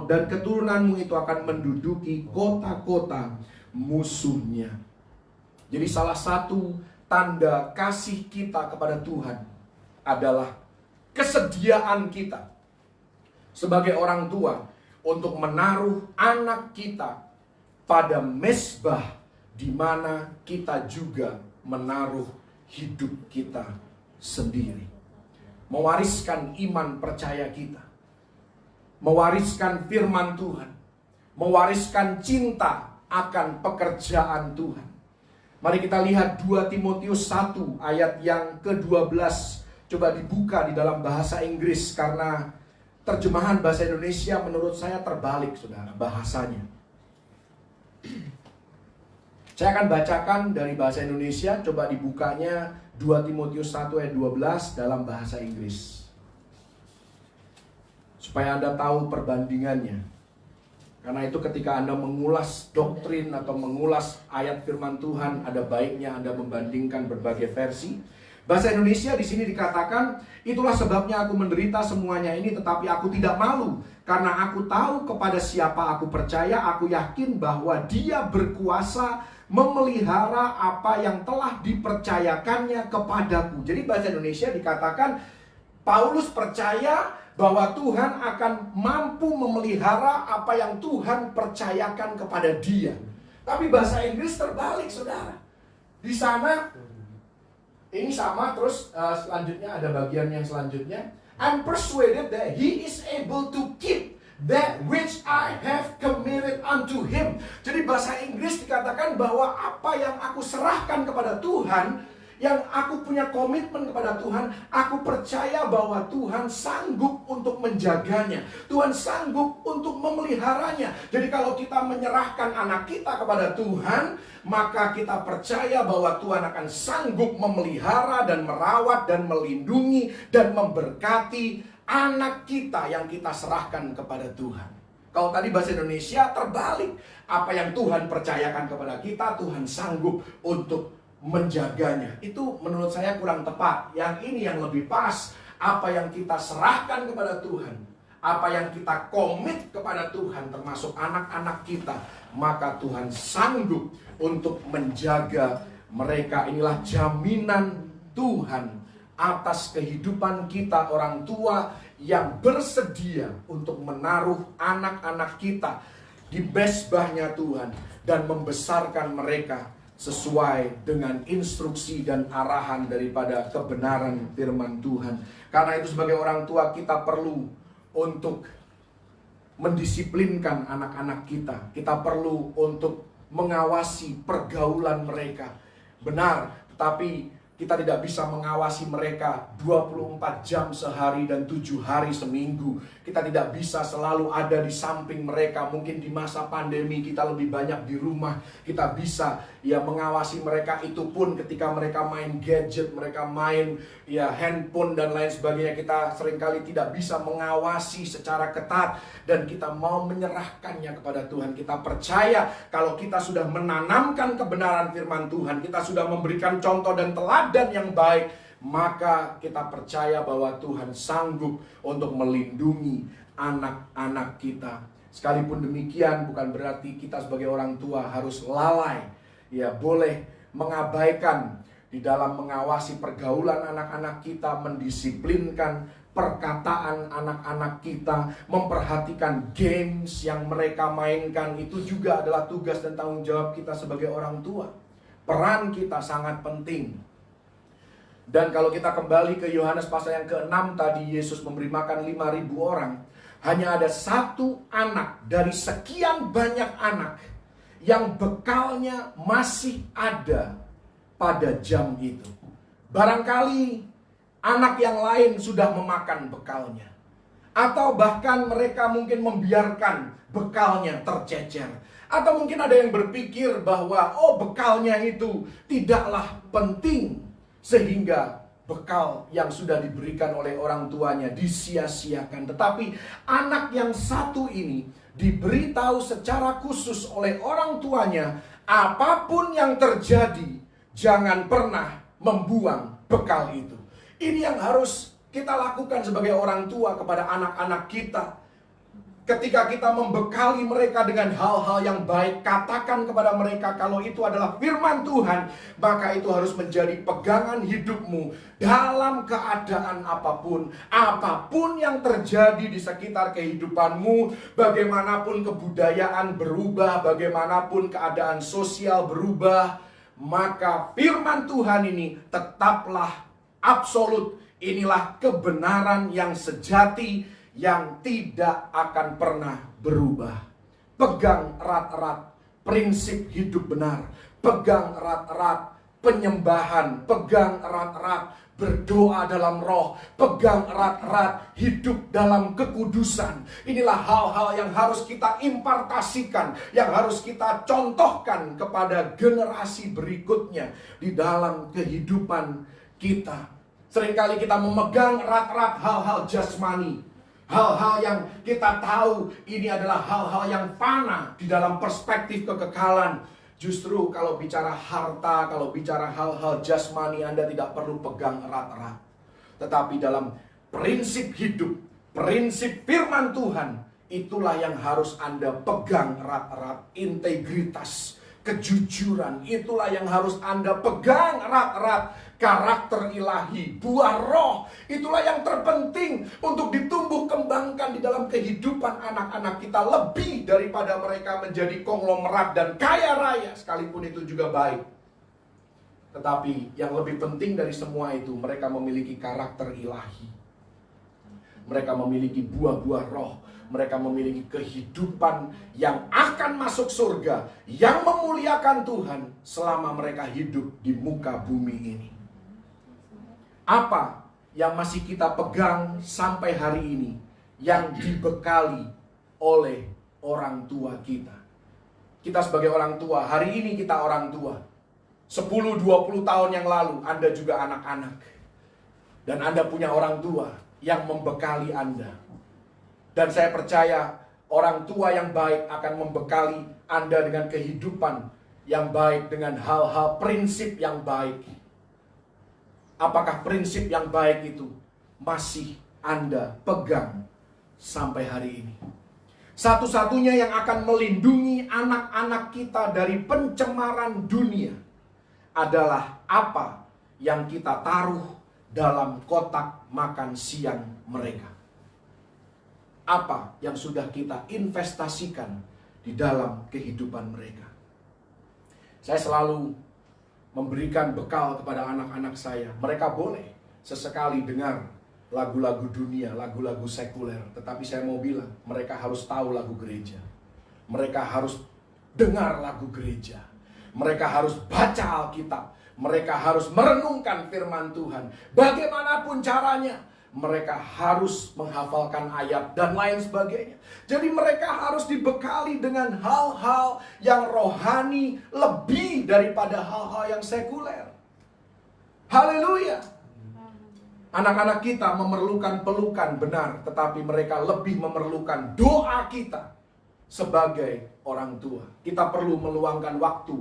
Dan keturunanmu itu akan menduduki kota-kota musuhnya. Jadi salah satu tanda kasih kita kepada Tuhan adalah kesediaan kita sebagai orang tua untuk menaruh anak kita pada mezbah di mana kita juga menaruh hidup kita sendiri. Mewariskan iman percaya kita, mewariskan firman Tuhan, mewariskan cinta akan pekerjaan Tuhan. Mari kita lihat 2 Timotius 1 ayat yang ke-12. Coba dibuka di dalam bahasa Inggris, karena terjemahan bahasa Indonesia menurut saya terbalik saudara bahasanya. Saya akan bacakan dari bahasa Indonesia. Coba dibukanya 2 Timotius 1 ayat 12 dalam bahasa Inggris, supaya Anda tahu perbandingannya. Karena itu ketika Anda mengulas doktrin atau mengulas ayat firman Tuhan, ada baiknya Anda membandingkan berbagai versi. Bahasa Indonesia di sini dikatakan, itulah sebabnya aku menderita semuanya ini, tetapi aku tidak malu. Karena aku tahu kepada siapa aku percaya, aku yakin bahwa Dia berkuasa memelihara apa yang telah dipercayakannya kepadaku. Jadi bahasa Indonesia dikatakan, Paulus percaya bahwa Tuhan akan mampu memelihara apa yang Tuhan percayakan kepada dia. Tapi bahasa Inggris terbalik saudara. Di sana ini sama, terus selanjutnya ada bagian yang selanjutnya. I'm persuaded that he is able to keep that which I have committed unto him. Jadi bahasa Inggris dikatakan bahwa apa yang aku serahkan kepada Tuhan, yang aku punya komitmen kepada Tuhan, aku percaya bahwa Tuhan sanggup untuk menjaganya. Tuhan sanggup untuk memeliharanya. Jadi kalau kita menyerahkan anak kita kepada Tuhan, maka kita percaya bahwa Tuhan akan sanggup memelihara dan merawat dan melindungi dan memberkati anak kita yang kita serahkan kepada Tuhan. Kalau tadi bahasa Indonesia terbalik. Apa yang Tuhan percayakan kepada kita, Tuhan sanggup untuk menjaganya. Itu menurut saya kurang tepat. Yang ini yang lebih pas. Apa yang kita serahkan kepada Tuhan, apa yang kita komit kepada Tuhan, termasuk anak-anak kita, maka Tuhan sanggup untuk menjaga mereka. Inilah jaminan Tuhan atas kehidupan kita orang tua yang bersedia untuk menaruh anak-anak kita di mezbahnya Tuhan dan membesarkan mereka sesuai dengan instruksi dan arahan daripada kebenaran firman Tuhan. Karena itu sebagai orang tua kita perlu untuk mendisiplinkan anak-anak kita. Kita perlu untuk mengawasi pergaulan mereka. Benar, tetapi kita tidak bisa mengawasi mereka 24 jam sehari dan 7 hari seminggu. Kita tidak bisa selalu ada di samping mereka. Mungkin di masa pandemi kita lebih banyak di rumah. Kita bisa mengawasi mereka, itu pun ketika mereka main gadget, mereka main handphone dan lain sebagainya. Kita seringkali tidak bisa mengawasi secara ketat. Dan kita mau menyerahkannya kepada Tuhan. Kita percaya kalau kita sudah menanamkan kebenaran firman Tuhan, kita sudah memberikan contoh dan teladan yang baik, maka kita percaya bahwa Tuhan sanggup untuk melindungi anak-anak kita. Sekalipun demikian, bukan berarti kita sebagai orang tua harus lalai. Boleh mengabaikan di dalam mengawasi pergaulan anak-anak kita, mendisiplinkan perkataan anak-anak kita, memperhatikan games yang mereka mainkan. Itu juga adalah tugas dan tanggung jawab kita sebagai orang tua. Peran kita sangat penting. Dan kalau kita kembali ke Yohanes pasal yang ke-6 tadi, Yesus memberi makan 5.000 orang. Hanya ada satu anak dari sekian banyak anak yang bekalnya masih ada pada jam itu. Barangkali anak yang lain sudah memakan bekalnya, atau bahkan mereka mungkin membiarkan bekalnya tercecer. Atau mungkin ada yang berpikir bahwa bekalnya itu tidaklah penting, sehingga bekal yang sudah diberikan oleh orang tuanya disia-siakan. Tetapi anak yang satu ini diberitahu secara khusus oleh orang tuanya, apapun yang terjadi, jangan pernah membuang bekal itu. Ini yang harus kita lakukan sebagai orang tua kepada anak-anak kita. Ketika kita membekali mereka dengan hal-hal yang baik, katakan kepada mereka kalau itu adalah firman Tuhan, maka itu harus menjadi pegangan hidupmu dalam keadaan apapun. Apapun yang terjadi di sekitar kehidupanmu, bagaimanapun kebudayaan berubah, bagaimanapun keadaan sosial berubah, maka firman Tuhan ini tetaplah absolut. Inilah kebenaran yang sejati, yang tidak akan pernah berubah. Pegang erat-erat prinsip hidup benar. Pegang erat-erat penyembahan. Pegang erat-erat berdoa dalam roh. Pegang erat-erat hidup dalam kekudusan. Inilah hal-hal yang harus kita impartasikan, yang harus kita contohkan kepada generasi berikutnya di dalam kehidupan kita. Seringkali kita memegang erat-erat hal-hal jasmani, hal-hal yang kita tahu ini adalah hal-hal yang fana di dalam perspektif kekekalan. Justru kalau bicara harta, kalau bicara hal-hal jasmani, Anda tidak perlu pegang erat-erat. Tetapi dalam prinsip hidup, prinsip firman Tuhan, itulah yang harus Anda pegang erat-erat. Integritas, kejujuran, itulah yang harus Anda pegang erat-erat. Karakter ilahi, buah roh, itulah yang terpenting untuk ditumbuh kembangkan di dalam kehidupan anak-anak kita. Lebih daripada mereka menjadi konglomerat dan kaya raya, sekalipun itu juga baik. Tetapi yang lebih penting dari semua itu, mereka memiliki karakter ilahi. Mereka memiliki buah-buah roh. Mereka memiliki kehidupan yang akan masuk surga, yang memuliakan Tuhan selama mereka hidup di muka bumi ini. Apa yang masih kita pegang sampai hari ini, yang dibekali oleh orang tua kita? Kita sebagai orang tua, hari ini kita orang tua. 10-20 tahun yang lalu, Anda juga anak-anak. Dan Anda punya orang tua yang membekali Anda. Dan saya percaya orang tua yang baik akan membekali Anda dengan kehidupan yang baik, dengan hal-hal prinsip yang baik. Apakah prinsip yang baik itu masih Anda pegang sampai hari ini? Satu-satunya yang akan melindungi anak-anak kita dari pencemaran dunia adalah apa yang kita taruh dalam kotak makan siang mereka. Apa yang sudah kita investasikan di dalam kehidupan mereka. Saya selalu memberikan bekal kepada anak-anak saya. Mereka boleh sesekali dengar lagu-lagu dunia, lagu-lagu sekuler. Tetapi saya mau bilang, mereka harus tahu lagu gereja. Mereka harus dengar lagu gereja. Mereka harus baca Alkitab. Mereka harus merenungkan firman Tuhan. Bagaimanapun caranya, mereka harus menghafalkan ayat dan lain sebagainya. Jadi mereka harus dibekali dengan hal-hal yang rohani lebih daripada hal-hal yang sekuler. Haleluya. Anak-anak kita memerlukan pelukan benar, tetapi mereka lebih memerlukan doa kita sebagai orang tua. Kita perlu meluangkan waktu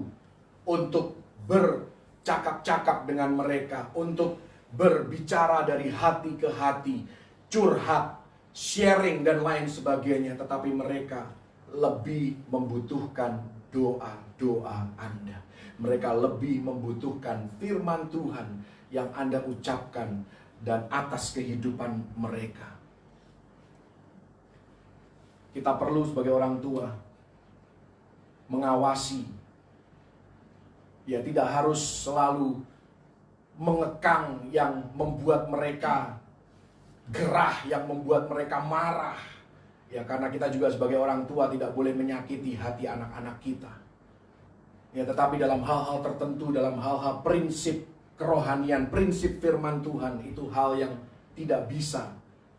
untuk bercakap-cakap dengan mereka, untuk berbicara dari hati ke hati, curhat, sharing dan lain sebagainya. Tetapi mereka lebih membutuhkan doa-doa Anda. Mereka lebih membutuhkan firman Tuhan yang Anda ucapkan dan atas kehidupan mereka. Kita perlu sebagai orang tua mengawasi. Ya, tidak harus selalu mengekang yang membuat mereka gerah, yang membuat mereka marah. Ya, karena kita juga sebagai orang tua tidak boleh menyakiti hati anak-anak kita. Ya, tetapi dalam hal-hal tertentu, dalam hal-hal prinsip kerohanian, prinsip firman Tuhan, itu hal yang tidak bisa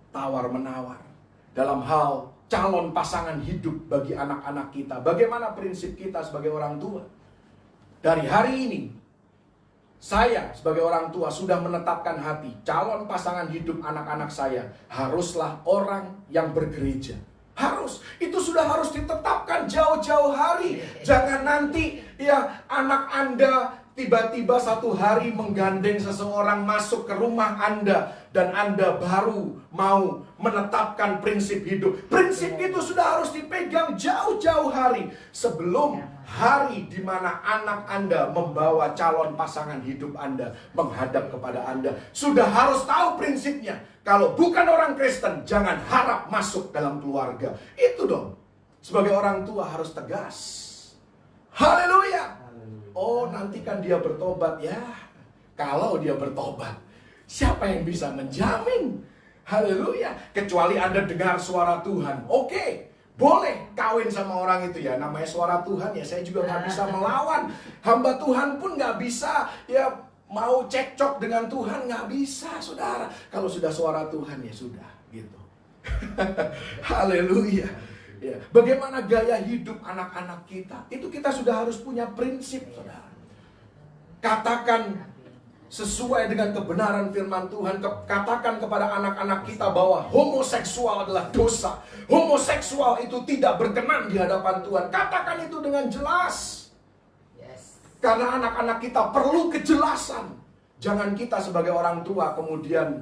tawar-menawar. Dalam hal calon pasangan hidup bagi anak-anak kita, bagaimana prinsip kita sebagai orang tua? Dari hari ini, saya sebagai orang tua sudah menetapkan hati, calon pasangan hidup anak-anak saya haruslah orang yang bergereja. Harus, itu sudah harus ditetapkan jauh-jauh hari. Jangan nanti ya anak Anda tiba-tiba satu hari menggandeng seseorang masuk ke rumah Anda dan Anda baru mau menetapkan prinsip hidup. Prinsip itu sudah harus dipegang jauh-jauh hari sebelum hari di mana anak Anda membawa calon pasangan hidup Anda menghadap kepada Anda. Sudah harus tahu prinsipnya. Kalau bukan orang Kristen, jangan harap masuk dalam keluarga. Itu dong. Sebagai orang tua harus tegas. Haleluya. Oh, nanti kan dia bertobat. Ya, kalau dia bertobat, siapa yang bisa menjamin? Haleluya. Kecuali Anda dengar suara Tuhan. Oke, boleh kawin sama orang itu ya. Namanya suara Tuhan ya, saya juga gak bisa melawan. Hamba Tuhan pun gak bisa ya mau cekcok dengan Tuhan, gak bisa saudara. Kalau sudah suara Tuhan ya sudah gitu. Haleluya. Ya, bagaimana gaya hidup anak-anak kita? Itu kita sudah harus punya prinsip, saudara. Katakan sesuai dengan kebenaran firman Tuhan. Katakan kepada anak-anak kita bahwa homoseksual adalah dosa. Homoseksual itu tidak berkenan di hadapan Tuhan. Katakan itu dengan jelas. Karena anak-anak kita perlu kejelasan. Jangan kita sebagai orang tua kemudian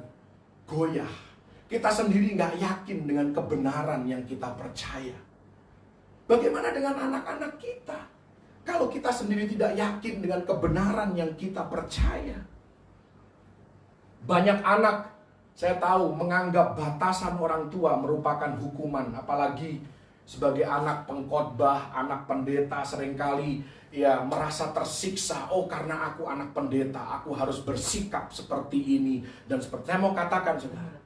goyah. Kita sendiri nggak yakin dengan kebenaran yang kita percaya. Bagaimana dengan anak-anak kita? Kalau kita sendiri tidak yakin dengan kebenaran yang kita percaya. Banyak anak, saya tahu, menganggap batasan orang tua merupakan hukuman. Apalagi sebagai anak pengkhotbah, anak pendeta seringkali ya merasa tersiksa. Oh, karena aku anak pendeta, aku harus bersikap seperti ini dan seperti. Saya mau katakan, saudara,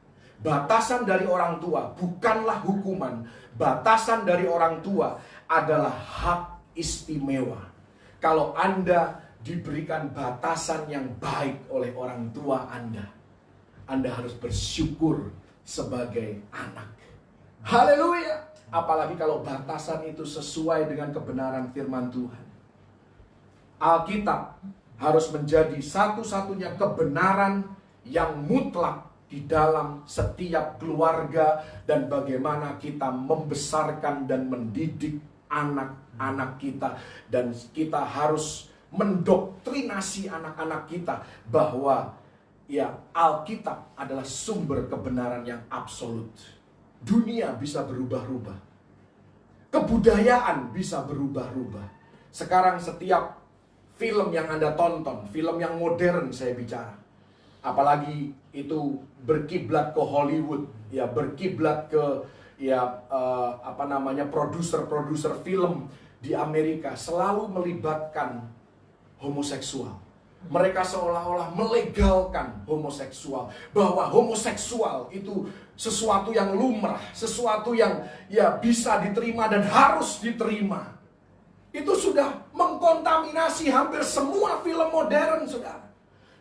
batasan dari orang tua bukanlah hukuman. Batasan dari orang tua adalah hak istimewa. Kalau Anda diberikan batasan yang baik oleh orang tua Anda harus bersyukur sebagai anak. Haleluya. Apalagi kalau batasan itu sesuai dengan kebenaran firman Tuhan. Alkitab harus menjadi satu-satunya kebenaran yang mutlak di dalam setiap keluarga dan bagaimana kita membesarkan dan mendidik anak-anak kita. Dan kita harus mendoktrinasi anak-anak kita bahwa ya, Alkitab adalah sumber kebenaran yang absolut. Dunia bisa berubah-ubah. Kebudayaan bisa berubah-ubah. Sekarang setiap film yang Anda tonton, film yang modern saya bicara, apalagi itu berkiblat ke Hollywood, ya berkiblat ke produser-produser film di Amerika, selalu melibatkan homoseksual. Mereka seolah-olah melegalkan homoseksual, bahwa homoseksual itu sesuatu yang lumrah, sesuatu yang ya bisa diterima dan harus diterima. Itu sudah mengkontaminasi hampir semua film modern, saudara.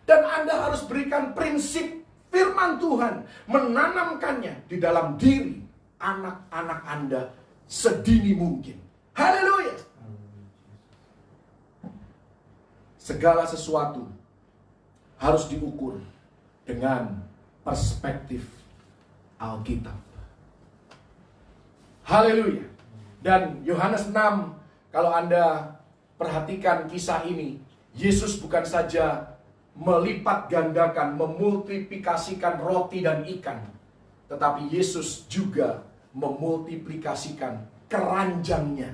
Dan Anda harus berikan prinsip firman Tuhan, menanamkannya di dalam diri anak-anak Anda sedini mungkin. Haleluya. Segala sesuatu harus diukur dengan perspektif Alkitab. Haleluya. Dan Yohanes 6, kalau Anda perhatikan kisah ini, Yesus bukan saja melipat gandakan, memultiplikasikan roti dan ikan, tetapi Yesus juga memultiplikasikan keranjangnya.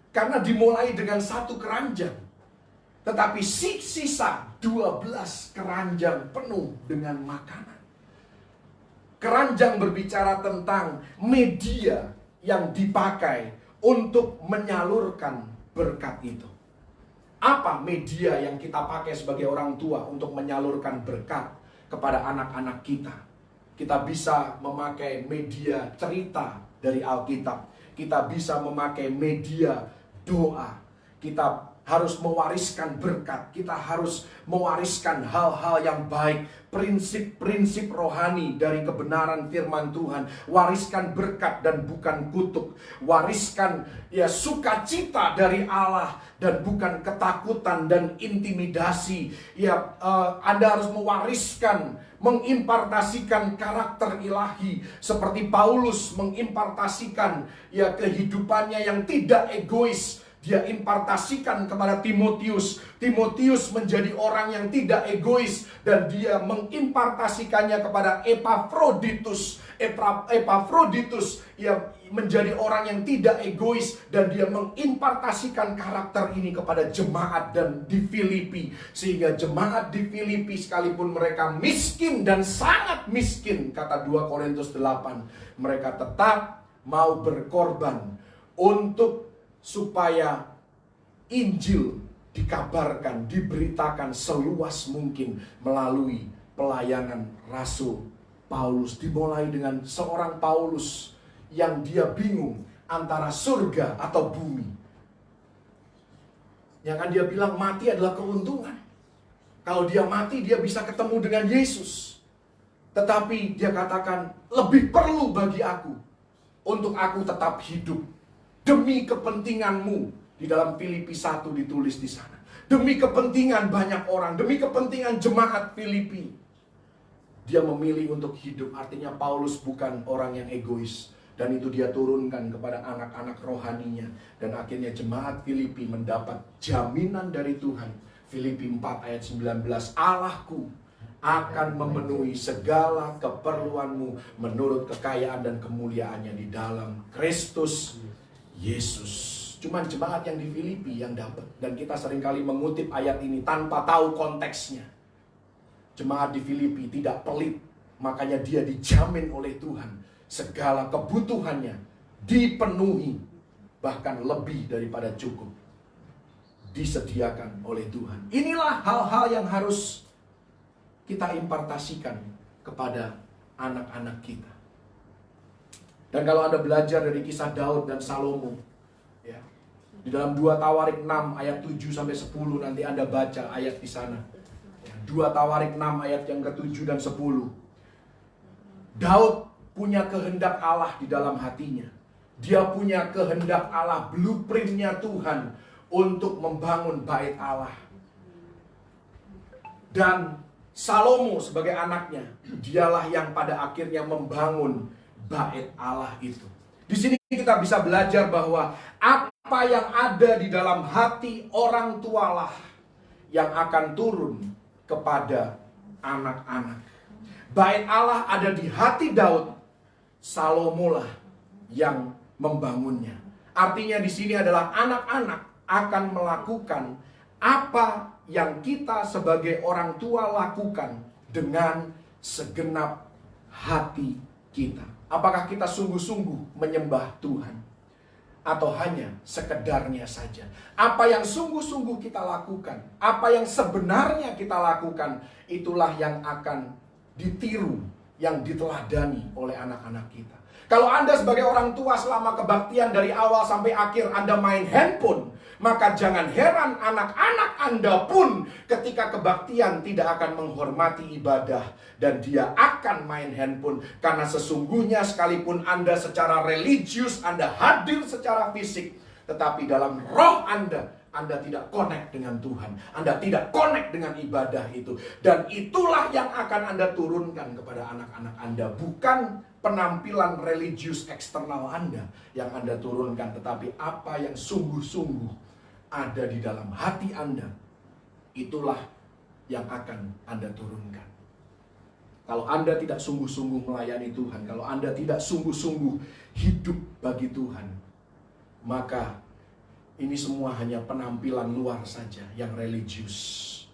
Karena dimulai dengan satu keranjang, tetapi sisa 12 keranjang penuh dengan makanan. Keranjang berbicara tentang media yang dipakai untuk menyalurkan berkat itu. Apa media yang kita pakai sebagai orang tua untuk menyalurkan berkat kepada anak-anak kita? Kita bisa memakai media cerita dari Alkitab. Kita bisa memakai media doa. Kita harus mewariskan berkat. Kita harus mewariskan hal-hal yang baik, prinsip-prinsip rohani dari kebenaran firman Tuhan. Wariskan berkat dan bukan kutuk. Wariskan ya sukacita dari Allah dan bukan ketakutan dan intimidasi. Ya, Anda harus mewariskan, mengimpartasikan karakter ilahi seperti Paulus mengimpartasikan ya kehidupannya yang tidak egois. Dia impartasikan kepada Timotius. Timotius menjadi orang yang tidak egois dan dia mengimpartasikannya kepada Epafroditus. Epafroditus ya menjadi orang yang tidak egois dan dia mengimpartasikan karakter ini kepada jemaat dan di Filipi, sehingga jemaat di Filipi sekalipun mereka miskin dan sangat miskin, kata 2 Korintus 8, mereka tetap mau berkorban untuk supaya Injil dikabarkan, diberitakan seluas mungkin melalui pelayanan Rasul Paulus. Dimulai dengan seorang Paulus yang dia bingung antara surga atau bumi. Yang kan dia bilang mati adalah keuntungan. Kalau dia mati dia bisa ketemu dengan Yesus. Tetapi dia katakan lebih perlu bagi aku untuk aku tetap hidup demi kepentinganmu. Di dalam Filipi 1 ditulis di sana. Demi kepentingan banyak orang, demi kepentingan jemaat Filipi. Dia memilih untuk hidup. Artinya Paulus bukan orang yang egois. Dan itu dia turunkan kepada anak-anak rohaninya. Dan akhirnya jemaat Filipi mendapat jaminan dari Tuhan. Filipi 4 ayat 19. Allahku akan memenuhi segala keperluanmu menurut kekayaan dan kemuliaannya di dalam Kristus Yesus. Cuman jemaat yang di Filipi yang dapat. Dan kita seringkali mengutip ayat ini tanpa tahu konteksnya. Jemaat di Filipi tidak pelit. Makanya dia dijamin oleh Tuhan. Segala kebutuhannya dipenuhi. Bahkan lebih daripada cukup. disediakan oleh Tuhan. Inilah hal-hal yang harus kita impartasikan kepada anak-anak kita. Dan kalau Anda belajar dari kisah Daud dan Salomo, ya, di dalam 2 Tawarik 6 ayat 7-10 nanti Anda baca ayat di sana. 2 Tawarik 6 ayat yang ke-7 dan 10. Daud punya kehendak Allah di dalam hatinya. Dia punya kehendak Allah, blueprintnya Tuhan untuk membangun bait Allah. Dan Salomo sebagai anaknya, dialah yang pada akhirnya membangun bait Allah itu. Di sini kita bisa belajar bahwa apa yang ada di dalam hati orang tualah yang akan turun kepada anak-anak. Bait Allah ada di hati Daud, Salomo lah yang membangunnya. Artinya di sini adalah anak-anak akan melakukan apa yang kita sebagai orang tua lakukan dengan segenap hati kita. Apakah kita sungguh-sungguh menyembah Tuhan? Atau hanya sekedarnya saja? Apa yang sungguh-sungguh kita lakukan, apa yang sebenarnya kita lakukan, itulah yang akan ditiru, yang diteladani oleh anak-anak kita. Kalau Anda sebagai orang tua selama kebaktian dari awal sampai akhir Anda main handphone, maka jangan heran anak-anak Anda pun ketika kebaktian tidak akan menghormati ibadah dan dia akan main handphone. Karena sesungguhnya sekalipun Anda secara religius, Anda hadir secara fisik, tetapi dalam roh Anda tidak connect dengan Tuhan. Anda tidak connect dengan ibadah itu. Dan itulah yang akan Anda turunkan kepada anak-anak Anda. Bukan penampilan religius eksternal Anda yang Anda turunkan, tetapi apa yang sungguh-sungguh ada di dalam hati Anda, itulah yang akan Anda turunkan. Kalau Anda tidak sungguh-sungguh melayani Tuhan, kalau Anda tidak sungguh-sungguh hidup bagi Tuhan, maka ini semua hanya penampilan luar saja yang religius.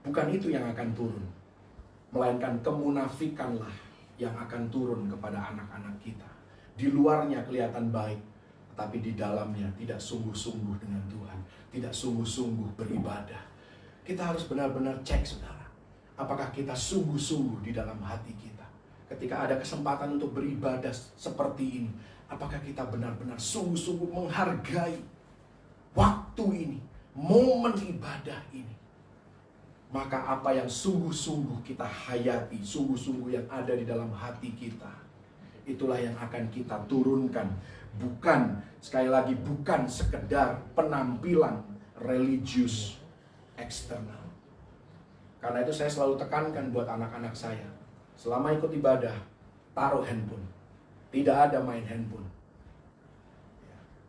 Bukan itu yang akan turun, melainkan kemunafikanlah yang akan turun kepada anak-anak kita. Di luarnya kelihatan baik, tapi di dalamnya tidak sungguh-sungguh dengan Tuhan, tidak sungguh-sungguh beribadah. Kita harus benar-benar cek, saudara, apakah kita sungguh-sungguh di dalam hati kita. Ketika ada kesempatan untuk beribadah seperti ini, apakah kita benar-benar sungguh-sungguh menghargai waktu ini, momen ibadah ini. Maka apa yang sungguh-sungguh kita hayati, sungguh-sungguh yang ada di dalam hati kita, itulah yang akan kita turunkan. Bukan, sekali lagi, bukan sekedar penampilan religius eksternal. Karena itu saya selalu tekankan buat anak-anak saya, selama ikut ibadah, taruh handphone. Tidak ada main handphone.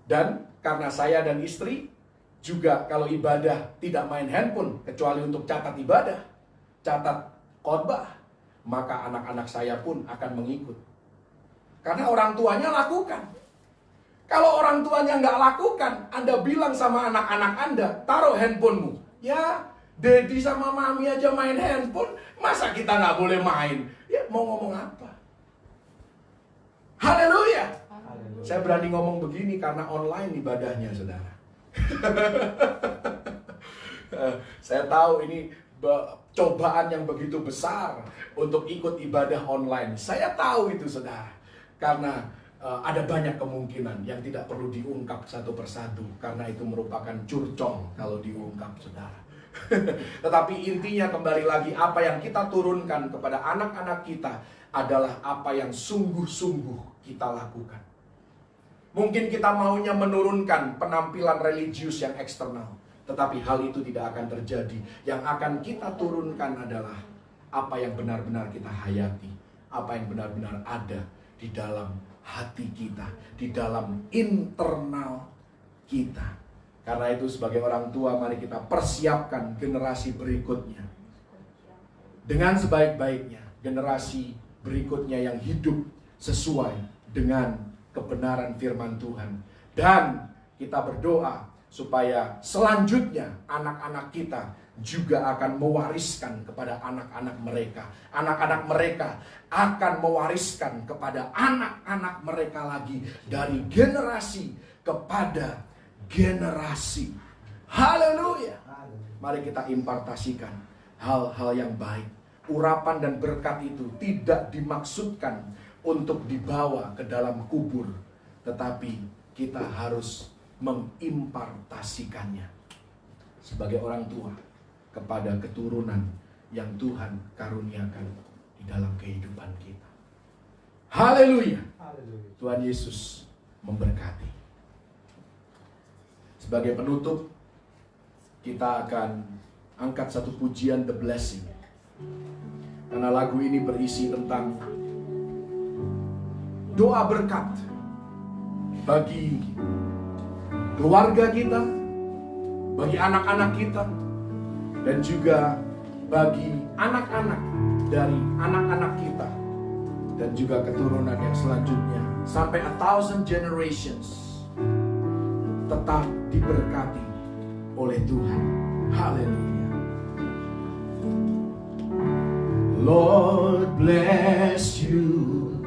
Dan karena saya dan istri juga kalau ibadah tidak main handphone, kecuali untuk catat ibadah, catat khotbah, maka anak-anak saya pun akan mengikut. Karena orang tuanya lakukan. Kalau orang tuanya nggak lakukan, Anda bilang sama anak-anak Anda, taruh handphonemu. Ya, Dedi sama Mami aja main handphone, masa kita nggak boleh main? Ya, mau ngomong apa? Haleluya! Saya berani ngomong begini karena online ibadahnya, saudara. Saya tahu ini cobaan yang begitu besar untuk ikut ibadah online. Saya tahu itu, saudara. Karena ada banyak kemungkinan yang tidak perlu diungkap satu persatu. Karena itu merupakan curcol kalau diungkap, saudara. Tetapi intinya kembali lagi, apa yang kita turunkan kepada anak-anak kita adalah apa yang sungguh-sungguh kita lakukan. Mungkin kita maunya menurunkan penampilan religius yang eksternal, tetapi hal itu tidak akan terjadi. Yang akan kita turunkan adalah apa yang benar-benar kita hayati, apa yang benar-benar ada di dalam hati kita, di dalam internal kita. Karena itu sebagai orang tua, mari kita persiapkan generasi berikutnya dengan sebaik-baiknya, generasi berikutnya yang hidup sesuai dengan kebenaran firman Tuhan. Dan kita berdoa supaya selanjutnya anak-anak kita juga akan mewariskan kepada anak-anak mereka. Anak-anak mereka akan mewariskan kepada anak-anak mereka lagi, dari generasi kepada generasi. Haleluya. Mari kita impartasikan hal-hal yang baik. Urapan dan berkat itu tidak dimaksudkan untuk dibawa ke dalam kubur, tetapi kita harus mengimpartasikannya sebagai orang tua kepada keturunan yang Tuhan karuniakan di dalam kehidupan kita. Haleluya. Tuhan Yesus memberkati. Sebagai penutup, kita akan angkat satu pujian The Blessing. Karena lagu ini berisi tentang doa berkat bagi keluarga kita, bagi anak-anak kita, dan juga bagi anak-anak dari anak-anak kita, dan juga keturunan yang selanjutnya sampai 1,000 generations tetap diberkati oleh Tuhan. Haleluya. Lord bless you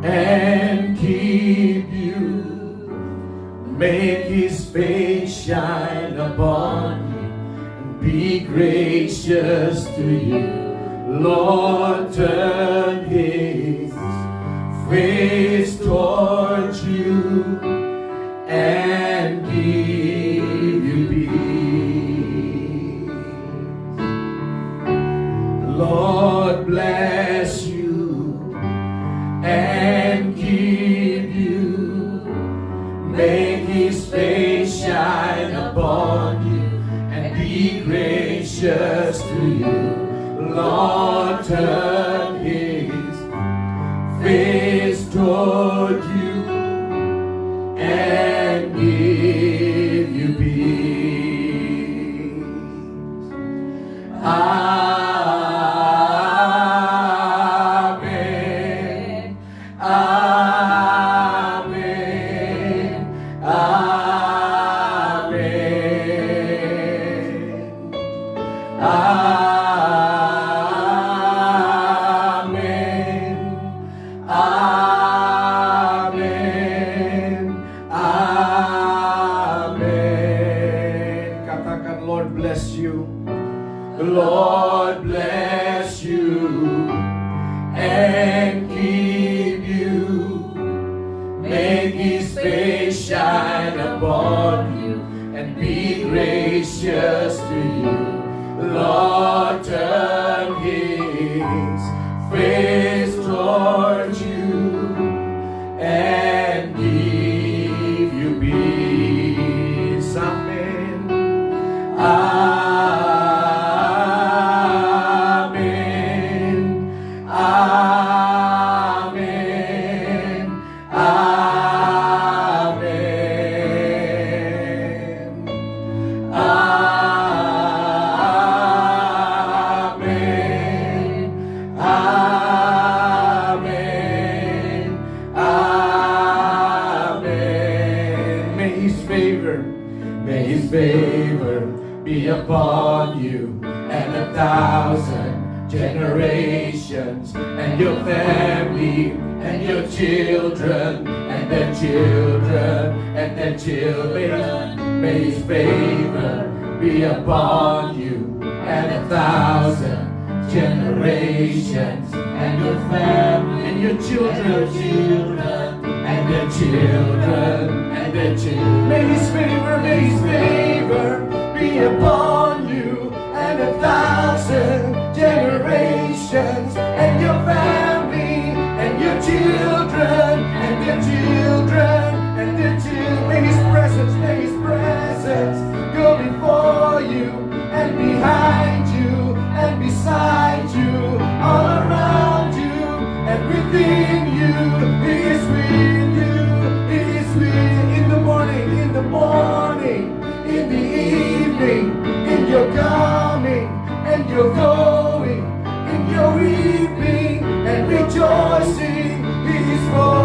and keep you, make His face shine upon you and be gracious to you. Lord turn His face towards you and give you peace. Lord bless you and keep you, make His face shine upon you and be gracious to you. Lord turn His face toward you and give you peace. Amen. Amen. Amen. Amen. Amen. Amen. Katakan, Lord bless you. Lord bless you and keep you, make His face shine upon you and be gracious to you. Lord turn His face towards you and give you peace. Amen. Amen. Amen. Amen. Amen. Amen. Amen. May His favor be upon you and 1,000 generations, and your family and your children and their children and their children. May His favor be upon you and 1,000 generations, and your family and your children and their children and their children. May His favor be upon you and 1,000 generations, and your family and your children and their children and their children. May His presence go before you and behind you and beside you, all around you and within you. He is with you. He is with you in the morning, in the evening, in your coming and your going, in your weeping and rejoicing. He is for